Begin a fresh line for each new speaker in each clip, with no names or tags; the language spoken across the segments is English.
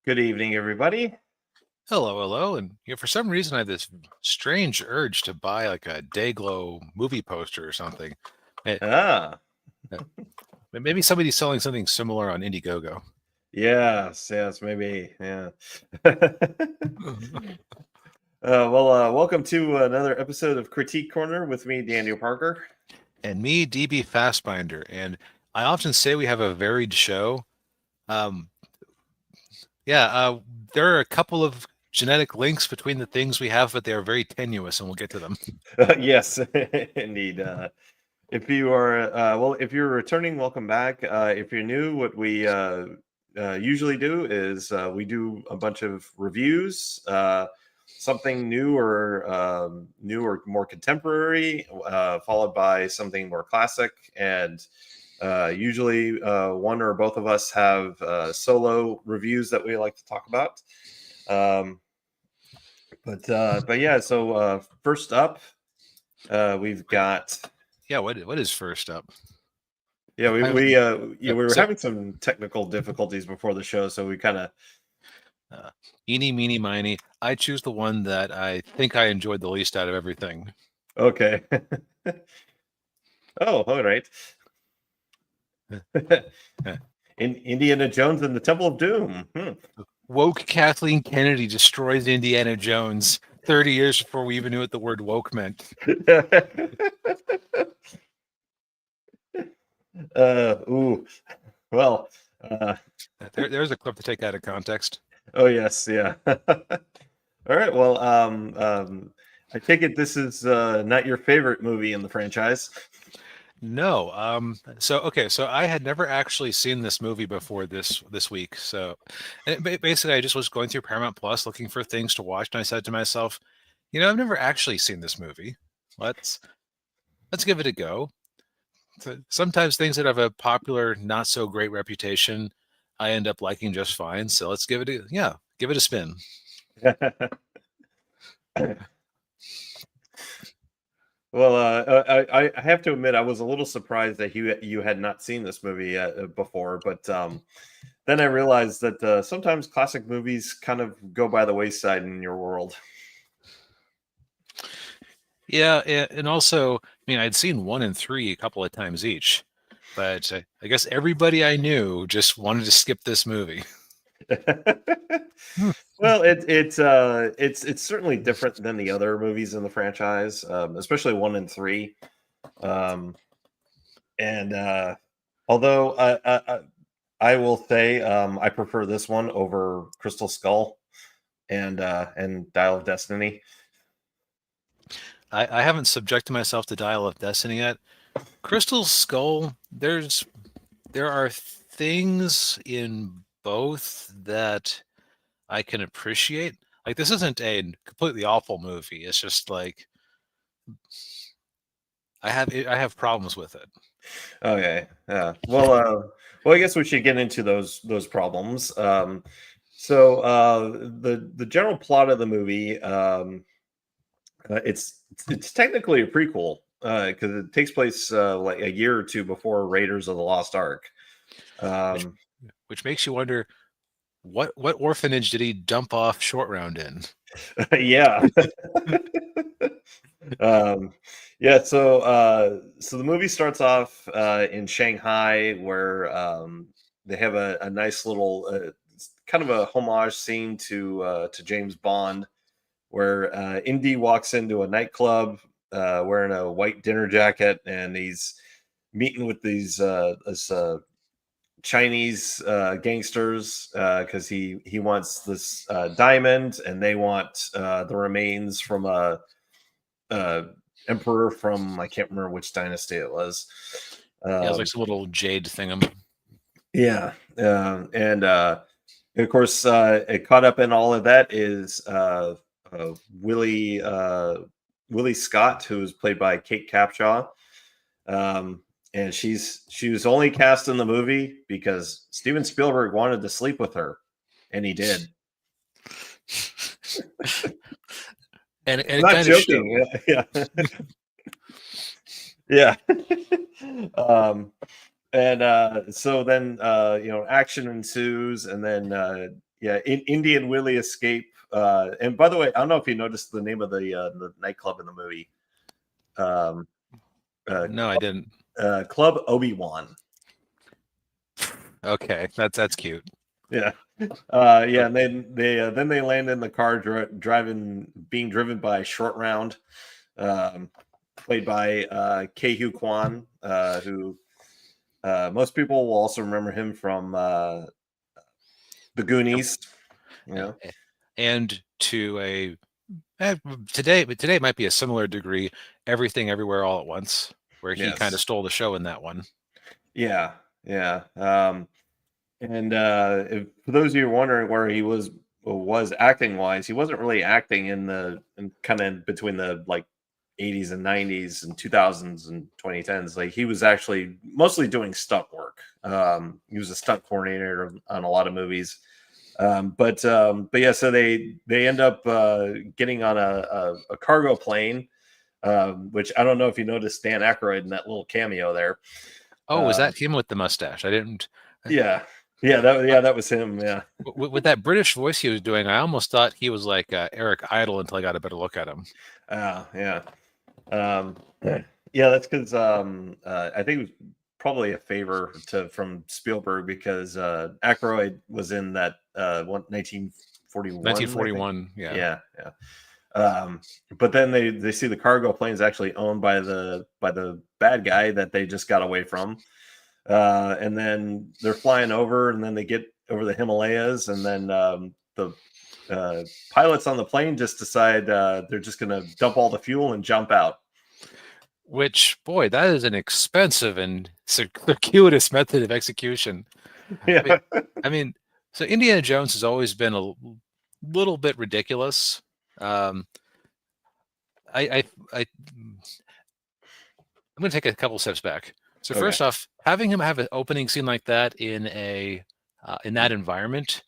Good evening, everybody.
Hello, hello. And for some reason, I have this strange urge to buy like a Dayglow movie poster or something. Eh,
Ah,
eh, Maybe somebody's selling something similar on Indiegogo.
yes, maybe, yeah. Welcome to another episode of Critique Corner with me, Daniel Parker.
And me, DB Fastbinder. And I often say we have a varied show. Um, yeah, there are a couple of genetic links between the things we have, but they are very tenuous, and we'll get to them.
Yes, indeed. If you're returning, welcome back. If you're new, what we usually do is we do a bunch of reviews, something new or more contemporary, followed by something more classic, and usually one or both of us have solo reviews that we like to talk about. Um, but yeah, so first up, we've got.
Yeah, what is first up?
Yeah, we
I,
we uh yeah, we were
so,
having some technical difficulties before the show, so we kind of.
uh, eeny, meeny, miny. I choose the one that I think I enjoyed the least out of everything.
Okay. Oh, all right. In Indiana Jones and the Temple of Doom.
Woke Kathleen Kennedy destroys Indiana Jones 30 years before we even knew what the word woke meant.
Ooh. Well. Uh,
There's a clip to take out of context.
oh yes, yeah. All right. Well, I take it this is not your favorite movie in the franchise.
No. So I had never actually seen this movie before this week. So basically I just was going through Paramount Plus looking for things to watch, and I said to myself, I've never actually seen this movie. Let's let's give it a go. So sometimes things that have a popular, not so great reputation, I end up liking just fine. So let's give it a spin.
Well, I have to admit I was a little surprised that you had not seen this movie before, but then I realized that sometimes classic movies kind of go by the wayside in your world.
Yeah, and also, I mean, I'd seen 1 and 3 a couple of times each, but I guess everybody I knew just wanted to skip this movie. Hmm.
Well, it's certainly different than the other movies in the franchise, especially 1 and 3. Um, and although I will say I prefer this one over Crystal Skull and Dial of Destiny.
I haven't subjected myself to Dial of Destiny yet. Crystal Skull, there are things in both that I can appreciate. Like this isn't a completely awful movie. It's just like I have problems with it.
Okay. Yeah. Well, I guess we should get into those problems. The general plot of the movie, it's technically a prequel because it takes place like a year or two before Raiders of the Lost Ark.
Which
Um,
which makes you wonder what orphanage did he dump off Short Round in?
yeah. um, yeah. So the movie starts off in Shanghai, where they have a nice little kind of a homage scene to James Bond, where Indy walks into a nightclub wearing a white dinner jacket, and he's meeting with this Chinese gangsters because he wants this diamond, and they want the remains from a emperor from, I can't remember which dynasty it was.
Yeah, it was like
Um,
some little jade thingam.
yeah, and of course, caught up in all of that is uh, Willie Willie Scott, who is played by Kate Capshaw, and she was only cast in the movie because Steven Spielberg wanted to sleep with her, and he did.
And
I'm
it
not
kind of showed.
joking. Yeah, yeah. um, and so then action ensues, and then Indian Willie escape. And by the way, I don't know if you noticed the name of the nightclub in the movie. Um,
No, I didn't.
Club Obi-Wan.
Okay, that's cute.
Yeah. And then they land in the car being driven by Short Round, um, played by Ke Kwan, who most people will also remember him from The Goonies. You know?
And to a today might be a similar degree. Everything, Everywhere, All at Once, where he kind of
Yes.
stole the show in that one.
Yeah. And for those of you wondering where he was acting wise, he wasn't really acting in kind of between the like 80s and 90s and 2000s and 2010s. Like he was actually mostly doing stunt work. He was a stunt coordinator on a lot of movies. But yeah, so they end up getting on a cargo plane, which I don't know if you noticed Dan Aykroyd in that little cameo there.
Oh, was that him with the mustache? I didn't.
Yeah. That was him. Yeah.
With that British voice he was doing, I almost thought he was like Eric Idle until I got a better look at him.
Yeah. Yeah, that's because I think it was probably a favor from Spielberg because Aykroyd was in that 1941.
1941,
Yeah. But then they see the cargo plane is actually owned by the bad guy that they just got away from, and then they're flying over, and then they get over the Himalayas, and then the pilots on the plane just decide they're just going to dump all the fuel and jump out.
Which, boy, that is an expensive and circuitous method of execution.
Yeah.
I mean, so Indiana Jones has always been a little bit ridiculous. I'm going to take a couple steps back. So first off, having him have an opening scene like that in that environment,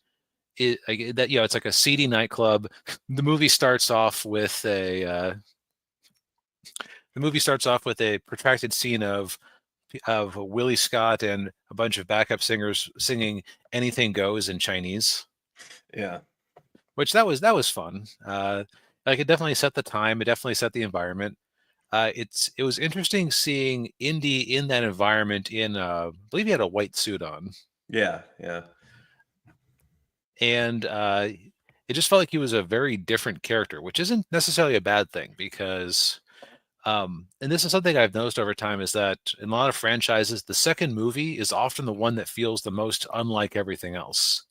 it's like a seedy nightclub. The movie starts off with a protracted scene of Willie Scott and a bunch of backup singers singing "Anything Goes" in Chinese.
Yeah,
which that was fun. Like it definitely set the time. It definitely set the environment. It was interesting seeing Indy in that environment. I believe he had a white suit on.
Yeah.
And it just felt like he was a very different character, which isn't necessarily a bad thing because, and this is something I've noticed over time, is that in a lot of franchises, the second movie is often the one that feels the most unlike everything else.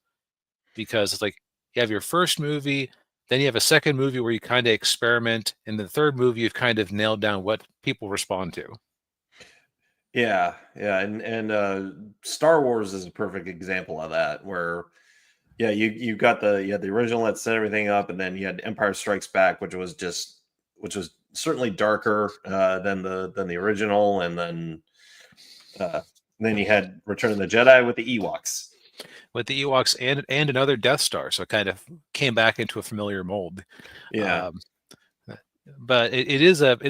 Because it's like you have your first movie, then you have a second movie where you kind of experiment, and the third movie you've kind of nailed down what people respond to.
Yeah, and Star Wars is a perfect example of that, where you got the original that set everything up, and then you had Empire Strikes Back, which was certainly darker than the original, and then you had Return of the Jedi with the Ewoks.
With the Ewoks and another Death Star, so it kind of came back into a familiar mold.
Yeah.
But it isn't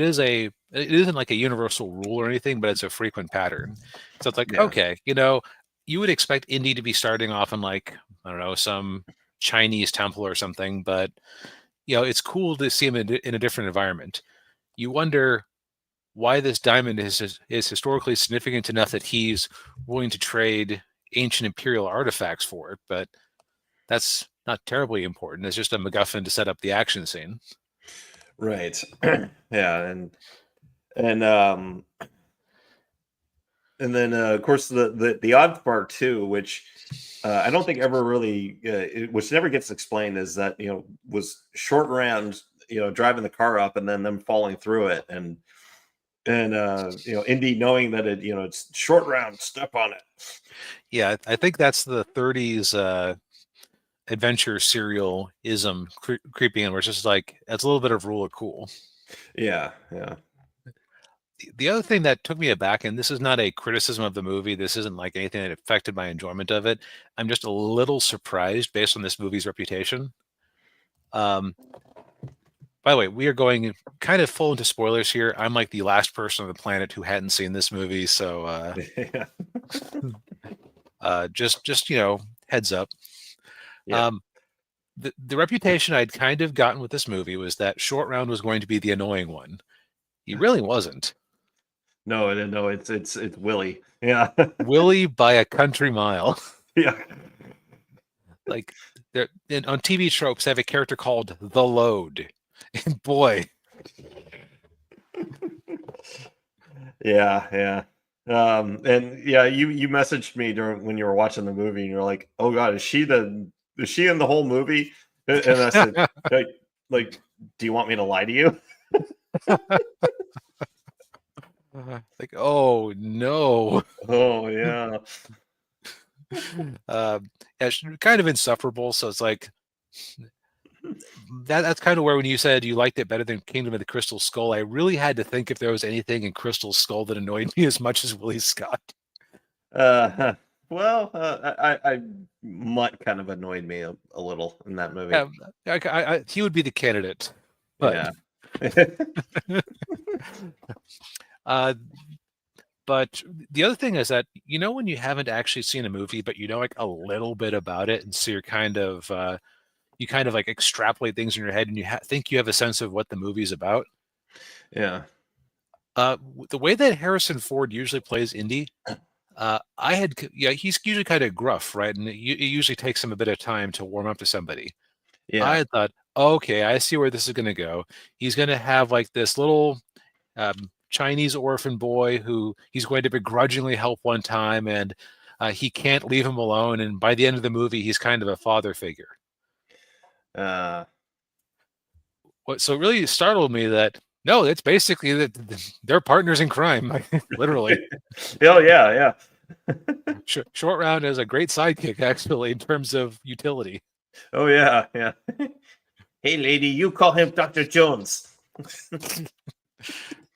like a universal rule or anything, but it's a frequent pattern. So it's like, okay, you would expect Indy to be starting off in like, I don't know, some Chinese temple or something, but it's cool to see him in a different environment. You wonder why this diamond is historically significant enough that he's willing to trade ancient imperial artifacts for it, but that's not terribly important. It's just a MacGuffin to set up the action scene.
Right. Yeah, and then of course the odd part too, which I don't think ever really, which never gets explained, is that was Short Round driving the car up and then them falling through it, and Indy knowing that it's Short Round, step on it.
Yeah, I think that's the 30s adventure serial-ism creeping in, where it's just like, that's a little bit of rule of cool.
Yeah.
The other thing that took me aback, and this is not a criticism of the movie, this isn't like anything that affected my enjoyment of it, I'm just a little surprised based on this movie's reputation. By the way, we are going kind of full into spoilers here. I'm like the last person on the planet who hadn't seen this movie, so just heads up.
Yeah.
The reputation I'd kind of gotten with this movie was that Short Round was going to be the annoying one. He really wasn't.
No, no, it's Willie. Yeah.
Willie by a country mile.
Yeah.
Like on TV tropes, they have a character called the Load, and boy,
Yeah, yeah. And yeah, you messaged me during when you were watching the movie, and you're like, "Oh God, is she in the whole movie?" And I said, like, like, do you want me to lie to you?
like oh no,
Oh yeah,
uh, yeah, kind of insufferable. So it's like that's kind of where when you said you liked it better than Kingdom of the Crystal Skull, I really had to think if there was anything in Crystal Skull that annoyed me as much as Willie Scott.
uh, well, I Mutt kind of annoyed me a little in that movie.
Yeah, he would be the candidate, but
Yeah.
uh, but the other thing is that when you haven't actually seen a movie, but like a little bit about it, and so you kind of like extrapolate things in your head, and you think you have a sense of what the movie is about.
Yeah.
The way that Harrison Ford usually plays Indy, he's usually kind of gruff, right? And it usually takes him a bit of time to warm up to somebody. I
Yeah.
had thought, okay, I see where this is going to go. He's going to have like this little Chinese orphan boy who he's going to begrudgingly help one time, and he can't leave him alone. And by the end of the movie, he's kind of a father figure.
Uh,
So it really startled me that no, it's basically that they're partners in crime, literally.
oh yeah, yeah.
Short Round is a great sidekick, actually, in terms of utility.
Oh yeah, yeah. Hey, lady, you call him Dr. Jones.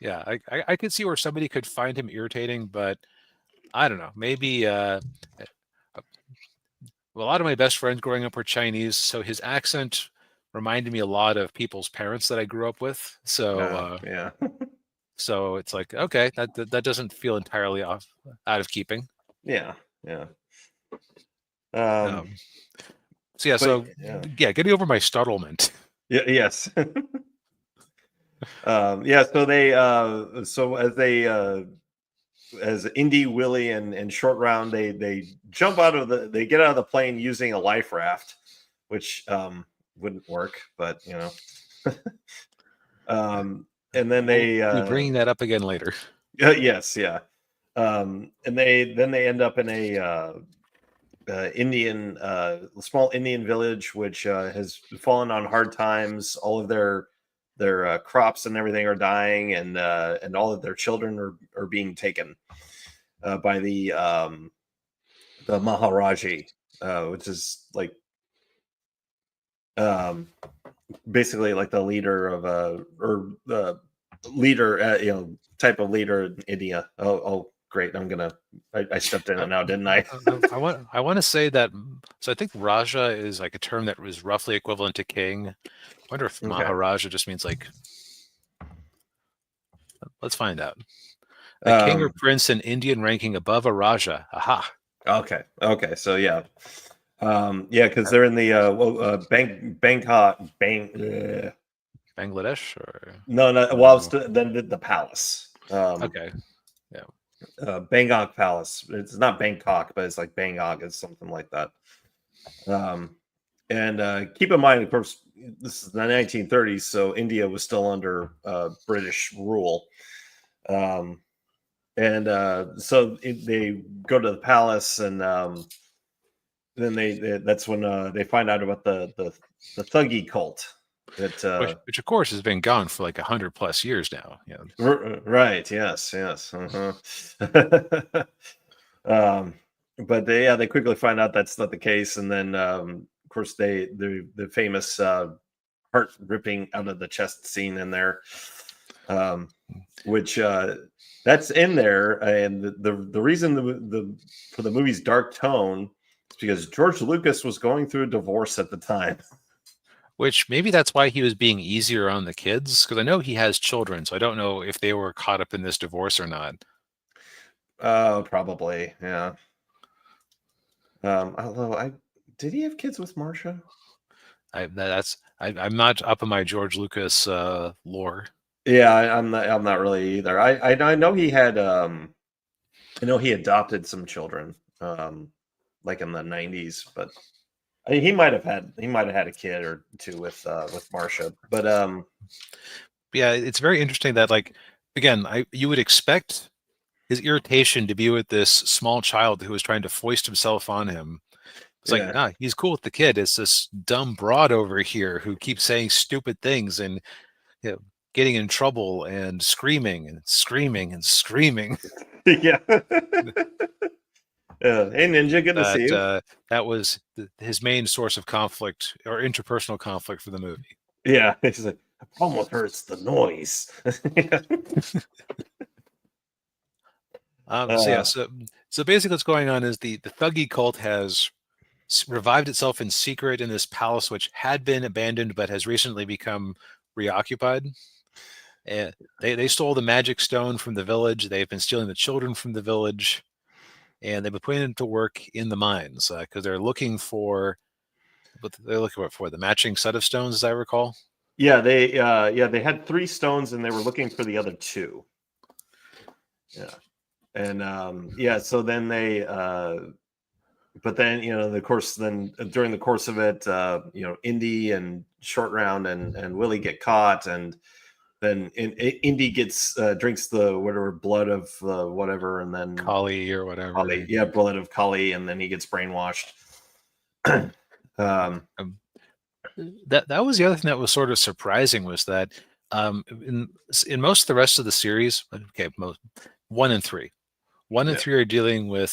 Yeah, I could see where somebody could find him irritating, but I don't know. Maybe a lot of my best friends growing up were Chinese, so his accent reminded me a lot of people's parents that I grew up with.
Yeah.
So it's like, okay, that doesn't feel entirely out of keeping.
Yeah, yeah. Um,
Um, so yeah,
but
so yeah, getting over my startlement.
yeah, yes. Yeah, so they so as Indy, Willie, and Short Round, they jump out of they get out of the plane using a life raft, which wouldn't work, but and then they
We'll be bringing that up again later.
yes, yeah. And they end up in a Indian small Indian village which has fallen on hard times. All of their crops and everything are dying, and all of their children are being taken by the Maharaji, which is like um, basically like the leader of or the leader, type of leader in India. Oh, great! I stepped in it now, didn't I?
I want to say that. So I think Raja is like a term that was roughly equivalent to king. I wonder if
Okay.
Maharaja just means like. Let's find out. A king or prince in Indian ranking above a Raja. Aha.
Okay. So yeah. Yeah, because they're in the Bangkok,
Bangladesh or
no, well, it's then the palace.
okay.
Bangkok Palace. It's not Bangkok, but it's like Bangkok. It's something like that. And keep in mind, of course, this is the 1930s, so India was still under British rule. So they go to the palace, and then that's when they find out about the Thuggee cult. That
which of course has been gone for like 100+ years now. Yeah.
Right. Yes. Yes. But they quickly find out that's not the case, and then of course the famous heart ripping out of the chest scene in there, which that's in there, and the reason the for the movie's dark tone is because George Lucas was going through a divorce at the time.
Which maybe that's why he was being easier on the kids, because I know he has children, so I don't know if they were caught up in this divorce or not.
Probably, yeah. Although Did he have kids with Marsha?
I'm not up in my George Lucas lore.
Yeah, I'm not really either. I know he had I know he adopted some children like in the 90s, but I mean, he might have had a kid or two with Marsha. But
Yeah, it's very interesting that like again, you would expect his irritation to be with this small child who was trying to foist himself on him. It's like,
yeah.
nah, he's cool with the kid. It's this dumb broad over here who keeps saying stupid things and you know, getting in trouble and screaming and screaming and screaming.
Yeah. Yeah. Hey Ninja, good to see
That
you.
that was his main source of conflict or interpersonal conflict for the movie.
Yeah. He's like, the problem with her is the noise. Yeah.
So yeah,
Uh,
so basically what's going on is the Thuggy cult has revived itself in secret in this palace, which had been abandoned but has recently become reoccupied. And they stole the magic stone from the village. They've been stealing the children from the village, and they've been putting them to work in the mines because they're looking for what they're looking for the matching set of stones, as I recall.
yeah, they had 3 stones and they were looking for the other 2. Yeah. And yeah, so then they but then of course then during the course of it Indy and Short Round and Willie get caught, and then Indy gets drinks the whatever blood of whatever, and then
Kali or whatever.
Kali, yeah, blood of Kali, and then he gets brainwashed. um
Um, that was the other thing that was sort of surprising was that in most of the rest of the series, okay, most 1 and 3, one and
yeah,
three are dealing with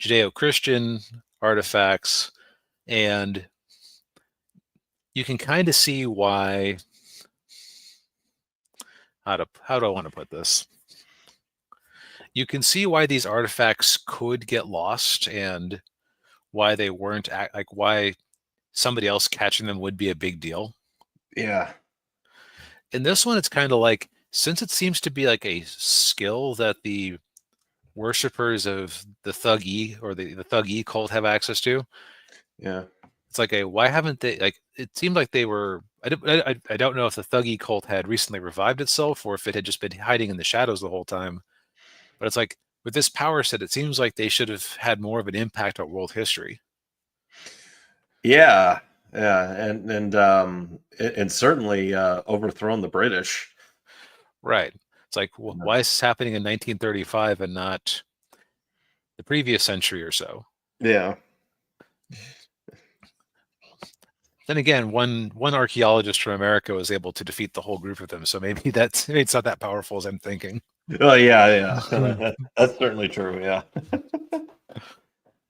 Judeo-Christian artifacts, and you can kind of see why. How do I want to put this? You can see why these artifacts could get lost and why they weren't like why somebody else catching them would be a big deal.
yeah,
In this one, it's kind of like since it seems to be like a skill that the worshippers of the Thuggy or the Thuggy cult have access to.
yeah.
It's like a why haven't they like? It seemed like they were. I don't know if the Thuggy cult had recently revived itself or if it had just been hiding in the shadows the whole time. But it's like with this power set, it seems like they should have had more of an impact on world history.
Yeah, yeah, and certainly overthrown the British.
Right. It's like why is this happening in 1935 and not the previous century or so?
Yeah,
Then again, one archaeologist from America was able to defeat the whole group of them, so maybe maybe it's not that powerful as I'm thinking.
oh yeah, yeah. That's certainly true. Yeah,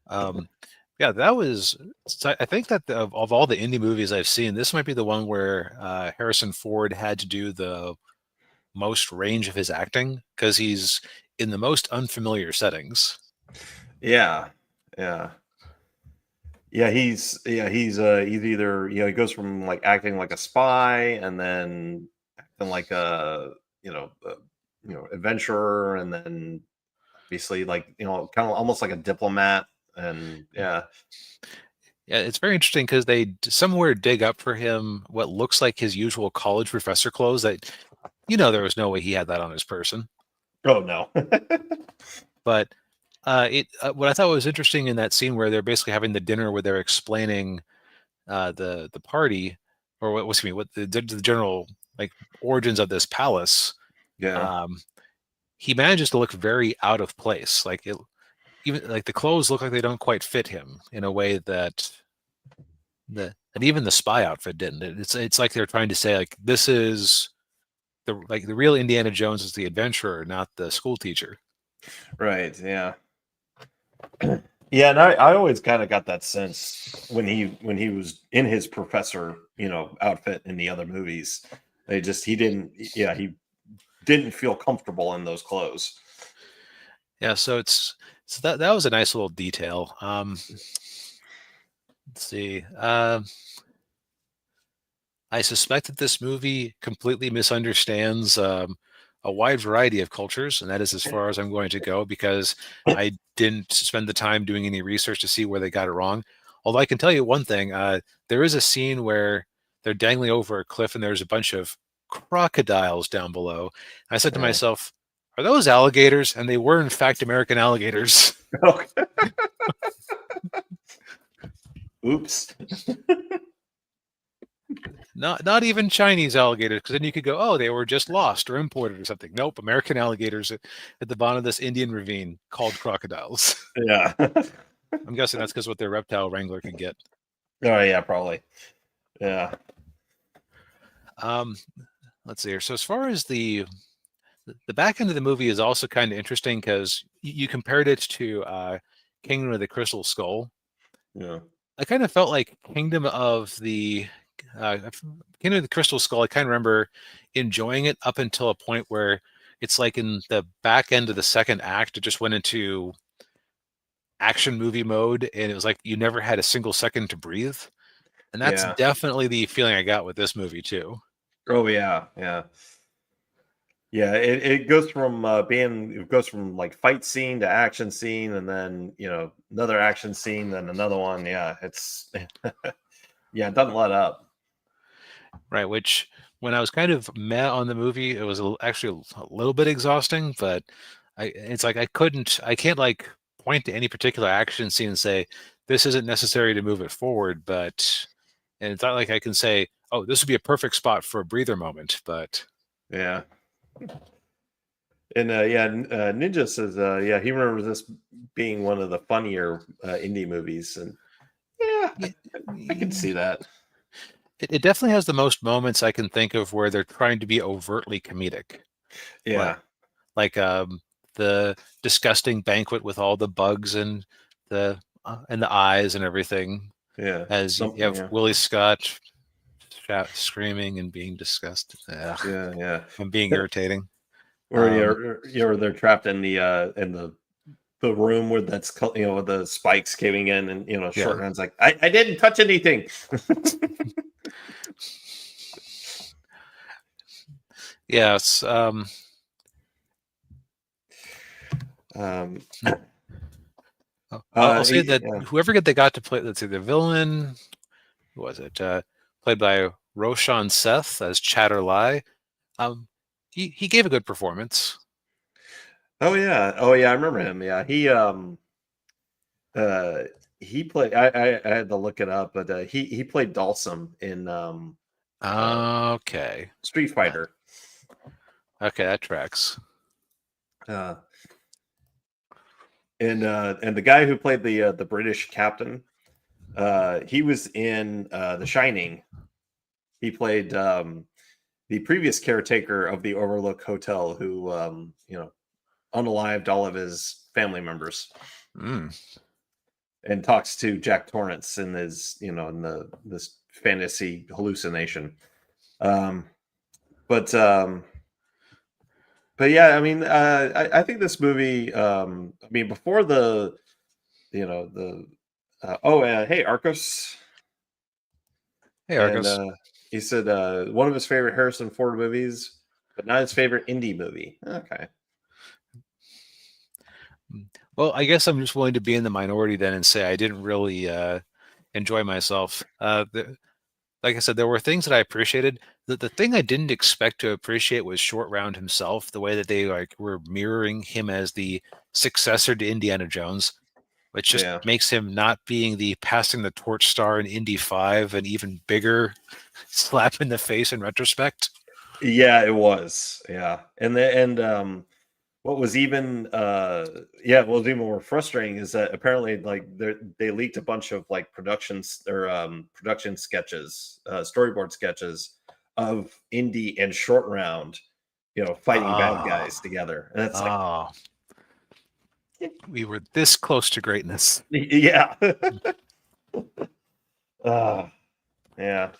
um, yeah, that was. So I think that of all the indie movies I've seen, this might be the one where Harrison Ford had to do the most range of his acting because he's in the most unfamiliar settings.
yeah, yeah. He's either he goes from like acting like a spy and then acting like a adventurer, and then obviously like kind of almost like a diplomat, and yeah.
Yeah, it's very interesting because they somewhere dig up for him what looks like his usual college professor clothes that there was no way he had that on his person.
Oh no.
But it what I thought was interesting in that scene where they're basically having the dinner where they're explaining the party or what was me what the general like origins of this palace.
Yeah.
Um, he manages to look very out of place. Like even like the clothes look like they don't quite fit him in a way that and even the spy outfit didn't. It's like they're trying to say like this is the real Indiana Jones is the adventurer, not the school teacher.
Right. Yeah. Yeah, and I always kind of got that sense when he was in his professor, outfit in the other movies. He didn't feel comfortable in those clothes.
Yeah, so that was a nice little detail. Let's see. I suspect that this movie completely misunderstands a wide variety of cultures, and that is as far as I'm going to go because I didn't spend the time doing any research to see where they got it wrong. Although I can tell you one thing, there is a scene where they're dangling over a cliff and there's a bunch of crocodiles down below. And I said to
Yeah.
myself, "Are those alligators?" And they were, in fact, American alligators.
Okay. Oops.
Not even Chinese alligators, because then you could go, oh, they were just lost or imported or something. Nope, American alligators at the bottom of this Indian ravine called crocodiles.
Yeah.
I'm guessing that's because what their reptile wrangler could get.
Oh yeah, probably. Yeah.
Um, let's see here. So as far as the back end of the movie is also kind of interesting because you compared it to Kingdom of the Crystal Skull.
Yeah.
I kind of felt like uh, Kingdom of the Crystal Skull. I kind of remember enjoying it up until a point where it's like in the back end of the second act, it just went into action movie mode, and it was like you never had a single second to breathe. And that's
Yeah.
definitely the feeling I got with this movie too.
Oh yeah. Yeah. Yeah. It goes from like fight scene to action scene, and then another action scene, then another one. Yeah. It's yeah. It doesn't let up.
Right, which when I was kind of meh on the movie, it was actually a little bit exhausting, but it's like I can't like point to any particular action scene and say this isn't necessary to move it forward, and it's not like I can say, oh, this would be a perfect spot for a breather moment, but
Yeah. And Ninja says, yeah, he remembers this being one of the funnier indie movies, and yeah,
yeah,
I can see that.
it definitely has the most moments I can think of where they're trying to be overtly comedic. Like
Yeah,
like the disgusting banquet with all the bugs and the eyes and everything.
yeah,
As you
something.
have
Yeah,
Willie Scott screaming and being disgusted. Ugh,
yeah, yeah.
and being irritating.
Or
Um,
they're trapped in the room where with the spikes caving in, and
yeah,
Short Round's like, I didn't touch anything.
yeah. It's
um,
I'll say that
yeah.
whoever they got to play, let's see, the villain, who was it? Played by Roshan Seth as Chatter Lai. Um, he gave a good performance.
Oh yeah, oh yeah, I remember him. Yeah, uh, he played. I had to look it up, but he played Dalsum in uh,
Okay,
Street Fighter.
okay, that tracks.
Uh, and the guy who played the British captain, he was in The Shining. He played the previous caretaker of the Overlook Hotel, who unalived all of his family members,
Mm.
and talks to Jack Torrance in his in the this fantasy hallucination. Um, but um, but yeah, I mean, I think this movie. I mean, before the hey Arcos,
Hey,
and
Argus.
he said one of his favorite Harrison Ford movies, but not his favorite indie movie. Okay,
Well, I guess I'm just willing to be in the minority then and say I didn't really enjoy myself. Like I said, there were things that I appreciated. The thing I didn't expect to appreciate was Short Round himself, the way that they like were mirroring him as the successor to Indiana Jones, which just
yeah,
makes him not being the passing the torch star in Indy 5, an even bigger slap in the face in retrospect.
yeah, it was, yeah, and what was even what was even more frustrating is that apparently like they leaked a bunch of like production sketches, storyboard sketches of Indy and Short Round, fighting bad
Ah,
guys together, and it's like,
ah, we were this close to greatness.
yeah, uh, yeah.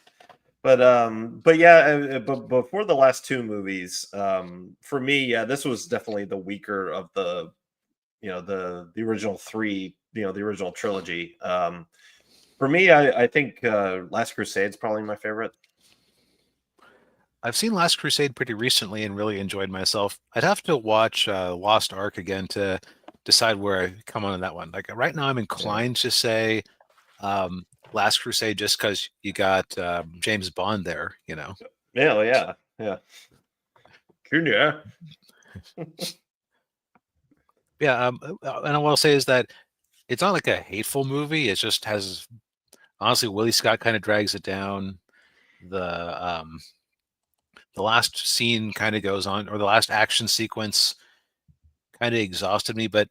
But yeah, but before the last two movies, for me, yeah, this was definitely the weaker of the original three, the original trilogy. For me, I think Last Crusade's probably my favorite.
I've seen Last Crusade pretty recently and really enjoyed myself. I'd have to watch Lost Ark again to decide where I come on that one. Like right now, I'm
Yeah,
inclined to say Last Crusade, just because you got James Bond there, you know.
Yeah. Junior.
Yeah, and I will say is that it's not like a hateful movie. It just has, honestly, Willie Scott kind of drags it down. The last scene kind of goes on, or the last action sequence kind of exhausted me. But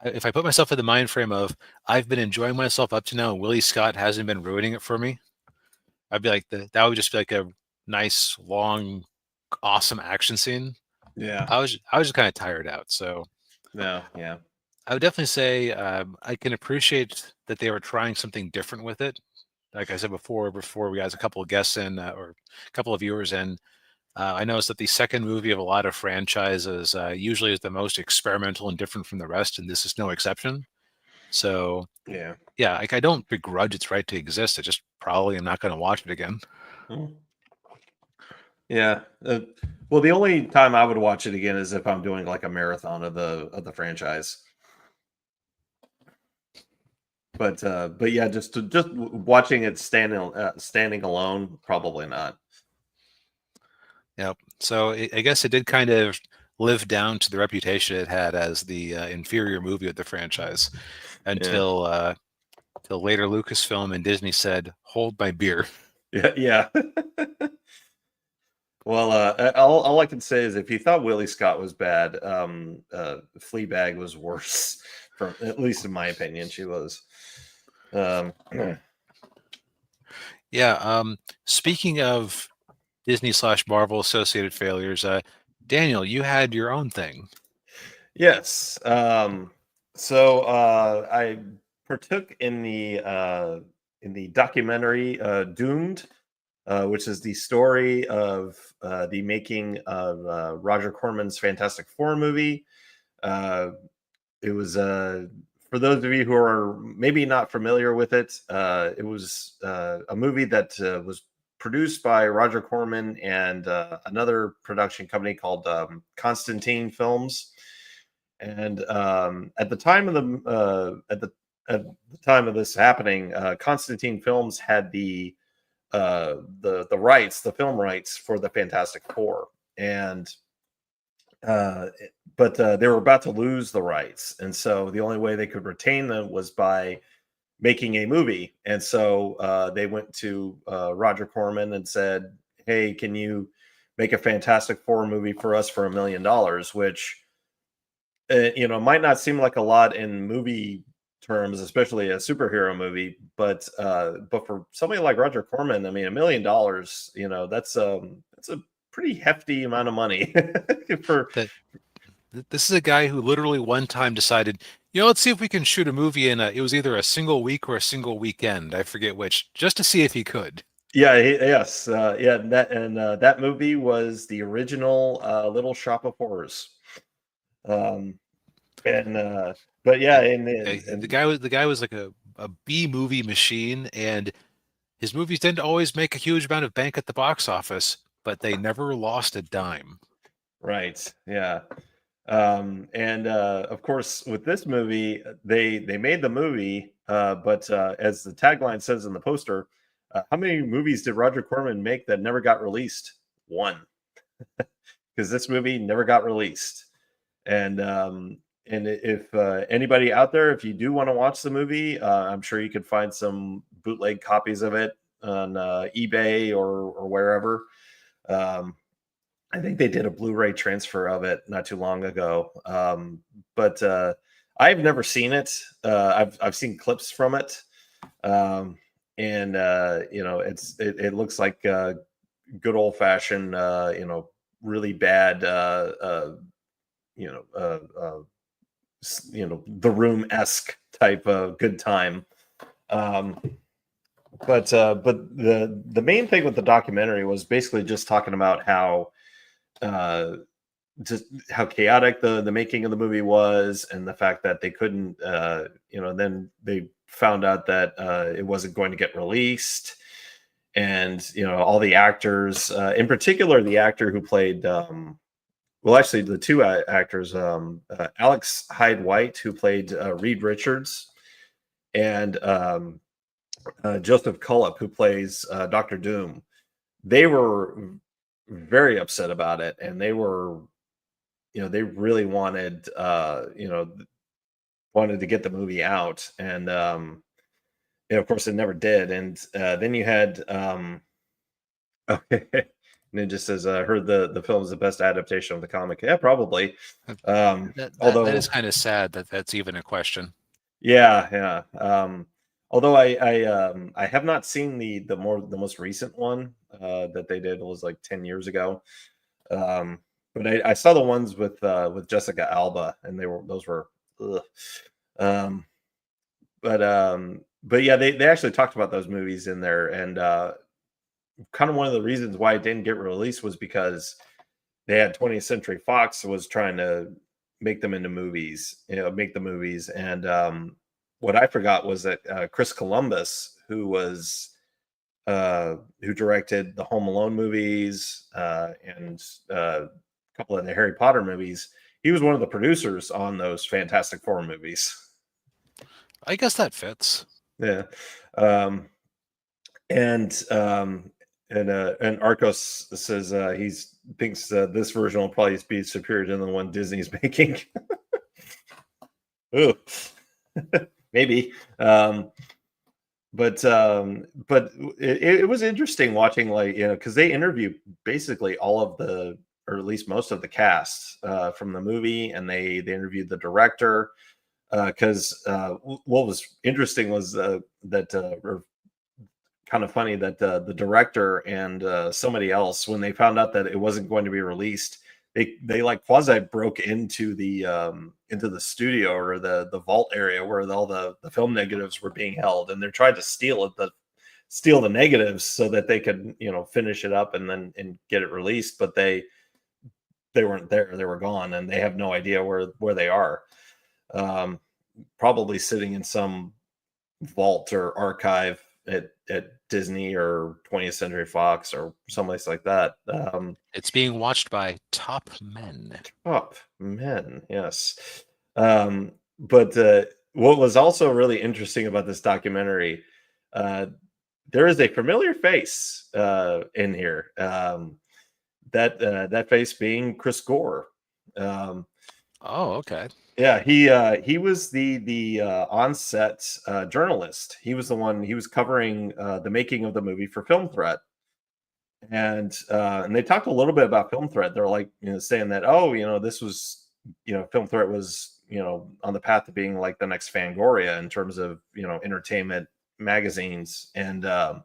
if I put myself in the mind frame of I've been enjoying myself up to now, and Willie Scott hasn't been ruining it for me, I'd be like that would just be like a nice, long, awesome action scene.
Yeah.
I was just kind of tired out. So
No. Yeah.
I would definitely say I can appreciate that they were trying something different with it. Like I said before we got a couple of guests in or a couple of viewers in, I noticed that the second movie of a lot of franchises usually is the most experimental and different from the rest, and this is no exception. So
Yeah.
yeah, like I don't begrudge its right to exist. I just probably am not going to watch it again.
Mm. Yeah. Well, the only time I would watch it again is if I'm doing like a marathon of the franchise. But yeah, just watching it standing alone, probably not.
Yep. So I guess it did kind of live down to the reputation it had as the inferior movie of the franchise
Yeah.
until later Lucasfilm and Disney said, "Hold my beer."
Yeah. Yeah. Well, all I can say is if you thought Willie Scott was bad, Fleabag was worse. From at least in my opinion, she was. Um,
Yeah. Speaking of Disney/Marvel associated failures, Daniel, you had your own thing.
yes. So I partook in the documentary Doomed, which is the story of the making of Roger Corman's Fantastic Four movie. Uh, it was for those of you who are maybe not familiar with it. It was a movie that was produced by Roger Corman and another production company called Constantine Films. And at the time of at the time of this happening, Constantine Films had the rights, the film rights for the Fantastic Four, and uh, but they were about to lose the rights, and so the only way they could retain them was by making a movie. And so they went to Roger Corman and said, "Hey, can you make a Fantastic Four movie for us for $1 million?" Which might not seem like a lot in movie terms, especially a superhero movie, but for somebody like Roger Corman, I mean, $1 million, that's a pretty hefty amount of money for.
That this is a guy who literally one time decided, let's see if we can shoot a movie in it was either a single week or a single weekend. I forget which, just to see if he could.
Yeah, yes, yeah, that movie was the original Little Shop of Horrors. Um, and but yeah,
The guy was like a B movie machine, and his movies didn't always make a huge amount of bank at the box office, but they never lost a dime.
right, yeah. And of course, with this movie, they made the movie, but as the tagline says in the poster, how many movies did Roger Corman make that never got released? One, because this movie never got released. And if anybody out there, if you do want to watch the movie, I'm sure you could find some bootleg copies of it on eBay or wherever. Um, I think they did a Blu-ray transfer of it not too long ago. But I've never seen it. I've seen clips from it, um, and it looks like good old fashioned really bad you know the room esque type of good time. Um, but the main thing with the documentary was basically just talking about how uh just how chaotic the making of the movie was, and the fact that they couldn't then they found out that it wasn't going to get released. And all the actors, in particular the actor who played well, actually the two actors, Alex Hyde White, who played Reed Richards, and Joseph Cullip, who plays Doctor Doom, they were very upset about it, and they were, they really wanted, wanted to get the movie out, and of course, it never did. And then you had, okay, Ninja says, "I heard the film is the best adaptation of the comic." Yeah, probably.
That is
Although,
kind of sad that that's even a question.
yeah, yeah. Although I have not seen the most recent one that they did. It was like 10 years ago. Um, but I saw the ones with Jessica Alba, and those were, ugh. Um, but yeah, they actually talked about those movies in there, and kind of one of the reasons why it didn't get released was because they had 20th Century Fox was trying to make them into movies, make the movies. And what I forgot was that Chris Columbus, who directed the Home Alone movies and a couple of the Harry Potter movies, he was one of the producers on those Fantastic Four movies.
I guess that fits.
Yeah. Um, and and Arcos says he's thinks this version will probably be superior to the one Disney's making. Ooh. Maybe. But it was interesting watching, like, because they interview basically all of the, or at least most of the cast from the movie, and they interviewed the director, because what was interesting was or kind of funny that the director and somebody else, when they found out that it wasn't going to be released, they like quasi broke into the studio, or the vault area where all the film negatives were being held, and they're trying to steal the negatives so that they could, finish it up and get it released. But they weren't there, they were gone, and they have no idea where they are. um, Probably sitting in some vault or archive at Disney or 20th Century Fox or someplace like that.
It's being watched by top men.
Top men, yes. But what was also really interesting about this documentary, uh, there is a familiar face in here. That face being Chris Gore. Um,
Oh, okay.
Yeah, he was the on-set journalist. He was the one. He was covering the making of the movie for Film Threat, and they talked a little bit about Film Threat. They're like, saying that, oh, this was, Film Threat was, on the path to being like the next Fangoria in terms of, entertainment magazines. Uh,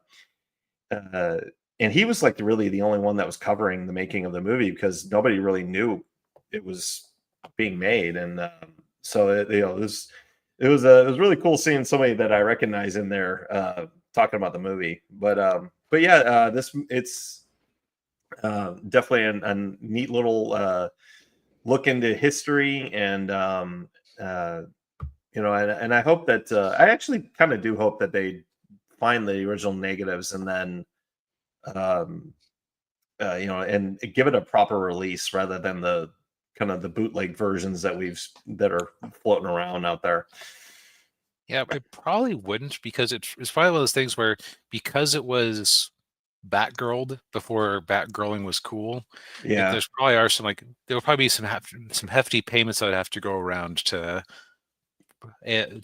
and he was like really the only one that was covering the making of the movie, because nobody really knew it was being made. And so it was really cool seeing somebody that I recognize in there talking about the movie. But yeah, it's definitely a neat little look into history. And and I hope that I actually kind of do hope that they find the original negatives, and then um and give it a proper release, rather than the kind of the bootleg versions that are floating around out there.
Yeah, it probably wouldn't, because it's probably one of those things where, because it was Batgirled before Batgirling was cool,
Yeah.
there's probably are some, like, there will probably be some hefty payments that would have to go around to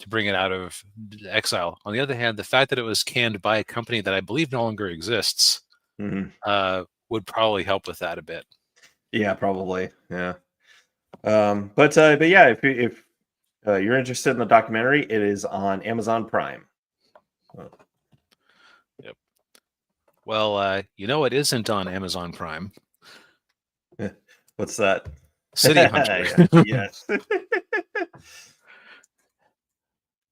bring it out of exile. On the other hand, the fact that it was canned by a company that I believe no longer exists
Mhm.
would probably help with that a bit.
Yeah, probably. Yeah. But yeah, if you're interested in the documentary, it is on Amazon Prime.
Yep. Well, it isn't on Amazon Prime.
What's that?
City Hunter.
Yeah, yes.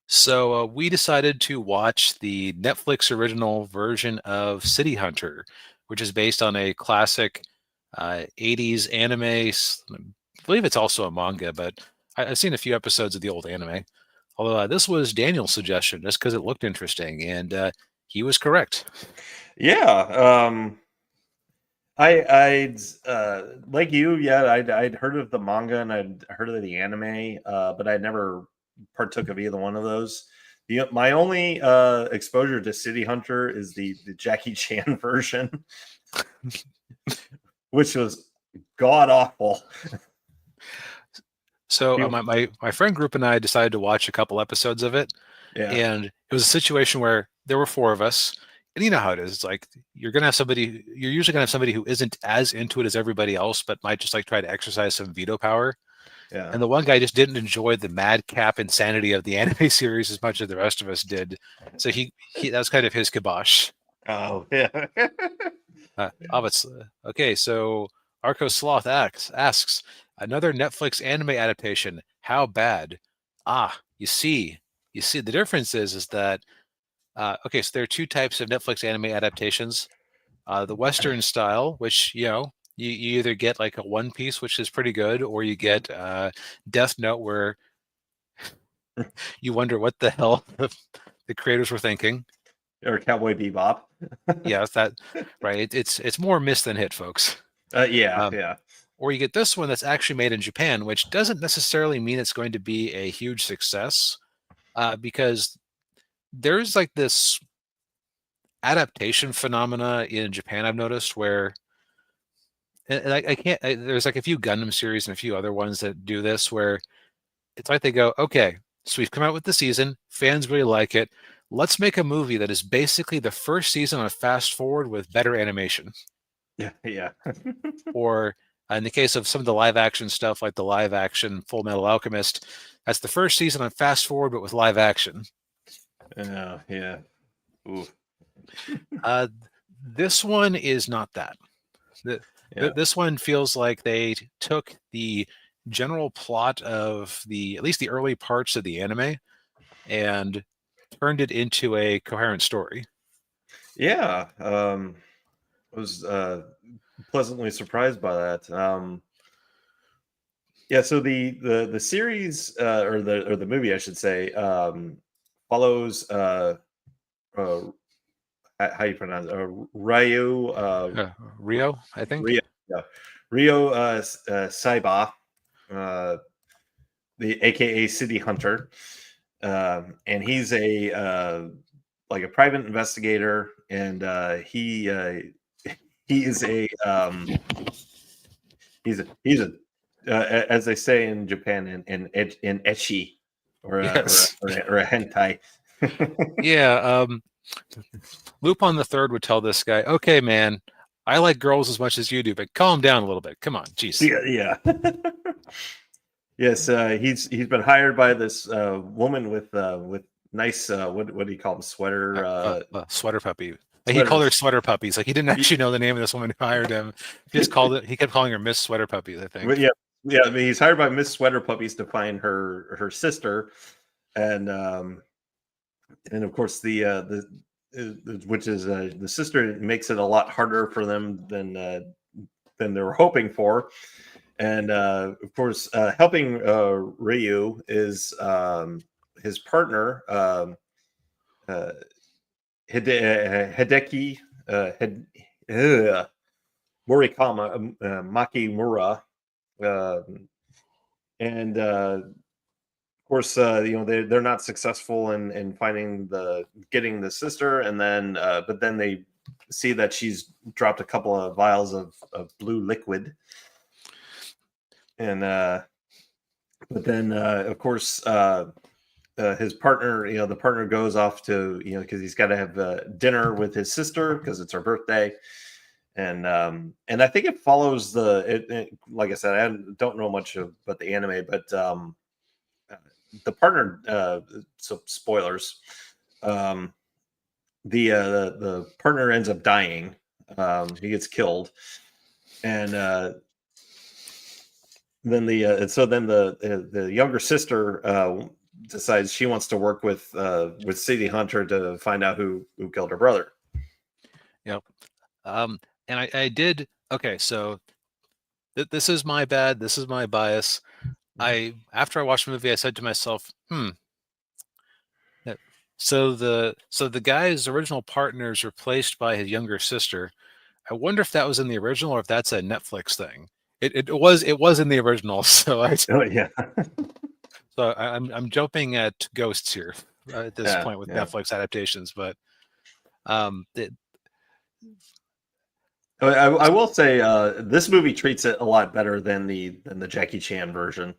So we decided to watch the Netflix original version of City Hunter, which is based on a classic 80s anime. I believe it's also a manga, but I've seen a few episodes of the old anime. Although this was Daniel's suggestion, just because it looked interesting, and he was correct.
Yeah. I'd like you, yeah, I'd heard of the manga, and I'd heard of the anime, but I never partook of either one of those. My only exposure to City Hunter is the Jackie Chan version, which was god awful.
So my friend group and I decided to watch a couple episodes of it,
Yeah,
and it was a situation where there were four of us, and you know how it is. It's like you're usually gonna have somebody who isn't as into it as everybody else, but might just like try to exercise some veto power.
yeah.
And the one guy just didn't enjoy the madcap insanity of the anime series as much as the rest of us did. So he that was kind of his kibosh.
Oh, yeah.
Okay, so Arco Sloth asks another Netflix anime adaptation. How bad? Ah, you see, the difference is that okay, so there are two types of Netflix anime adaptations. The Western style, which you either get like a One Piece, which is pretty good, or you get Death Note, where you wonder what the hell the creators were thinking.
Or Cowboy Bebop.
Yeah, it's that right. It's more miss than hit, folks.
Yeah,
Um,
yeah.
or you get this one that's actually made in Japan, which doesn't necessarily mean it's going to be a huge success, because there's like this adaptation phenomena in Japan I've noticed where and I can't. There's like a few Gundam series and a few other ones that do this where it's like they go, okay, so we've come out with the season, fans really like it. Let's make a movie that is basically the first season on fast forward with better animation.
Yeah, yeah.
Or in the case of some of the live action stuff, like the live action Full Metal Alchemist, that's the first season on fast forward, but with live action.
Yeah, yeah. Ooh,
Uh, this one is not that. The,
yeah.
this one feels like they took the general plot of at least the early parts of the anime and turned it into a coherent story.
Yeah. I was pleasantly surprised by that. Yeah, so the series or the movie, I should say, follows uh how you pronounce it? Ryo
Rio, I think.
Rio yeah. Rio Saiba, uh, the AKA City Hunter, and he's a like a private investigator, and he is a he's a as they say in Japan in ecchi
Yes.
or a hentai.
Yeah. Lupin the Third would tell this guy, "Okay, man, I like girls as much as you do, but calm down a little bit. Come on, jeez."
Yeah, yeah. Yes, he's been hired by this woman with nice what do you call them,
Sweater puppy. Like he called her
sweaters.
sweater puppies. Like he didn't actually know the name of this woman who hired him. He just called it. He kept calling her Miss Sweater Puppies, I
But
think.
yeah, yeah. I mean, he's hired by Miss Sweater Puppies to find her sister, and of course which is the sister makes it a lot harder for them than they were hoping for. And of course, helping Ryu is his partner, uh, Hideki Morikama, Makimura. Um and of course, they're not successful in finding getting the sister, and then but then they see that she's dropped a couple of vials of blue liquid, and but then of course his partner, the partner goes off to because he's got to have dinner with his sister because it's her birthday, and I think it follows like I said, I don't know much about the anime, but the partner so spoilers, um the partner ends up dying. He gets killed, and then the younger sister decides she wants to work with City Hunter to find out who killed her brother.
Yep. And I did. Okay, so this is my bad. This is my bias. After I watched the movie, I said to myself, So the guy's original partner is replaced by his younger sister. I wonder if that was in the original or if that's a Netflix thing. It was in the original, so
Oh yeah.
I'm jumping at ghosts here. at this
Yeah,
point with
yeah.
Netflix adaptations, but um, it,
I will say this movie treats it a lot better than the Jackie Chan version.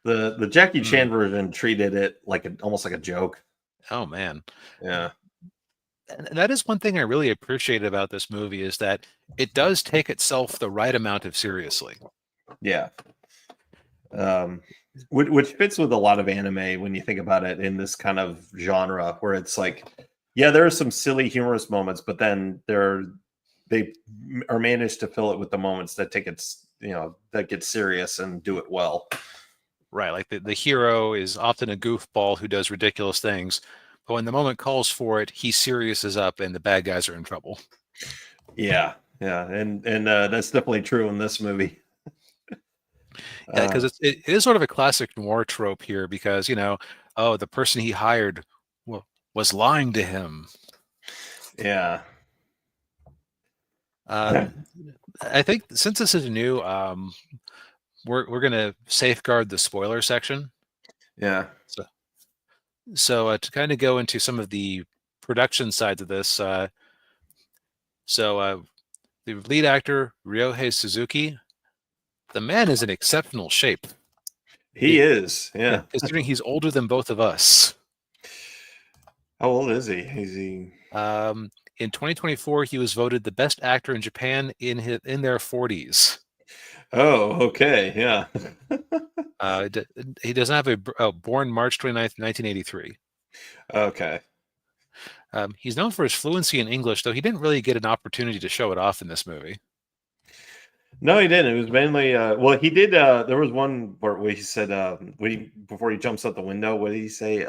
The Jackie
mm,
Chan version treated it like almost like a joke.
oh man,
Yeah,
and that is one thing I really appreciate about this movie is that it does take itself the right amount of seriously.
yeah. Um, which fits with a lot of anime when you think about it in this kind of genre, where it's like, yeah, there are some silly, humorous moments, but then they are managed to fill it with the moments that take it, that get serious and do it well.
Right, like the hero is often a goofball who does ridiculous things, but when the moment calls for it, he serious is up and the bad guys are in trouble.
Yeah, yeah, and that's definitely true in this movie.
Yeah, because
Uh,
it is sort of a classic noir trope here because, oh, the person he hired was lying to him.
yeah,
Um, I think since this is new, we're gonna safeguard the spoiler section.
yeah.
So, so to kind of go into some of the production sides of this, so the lead actor Ryohei Suzuki, the man is in exceptional shape.
He
He,
is.
yeah,
Yeah.
considering he's older than both of us.
How old is he? Is he?
Um, in 2024, he was voted the best actor in Japan in their 40s.
Oh, okay. Yeah.
D- he doesn't have born March 29th, 1983.
Okay.
He's known for his fluency in English, though he didn't really get an opportunity to show it off in this movie.
No, he didn't. It was mainly well, he did there was one part where he said before he jumps out the window, what did he say?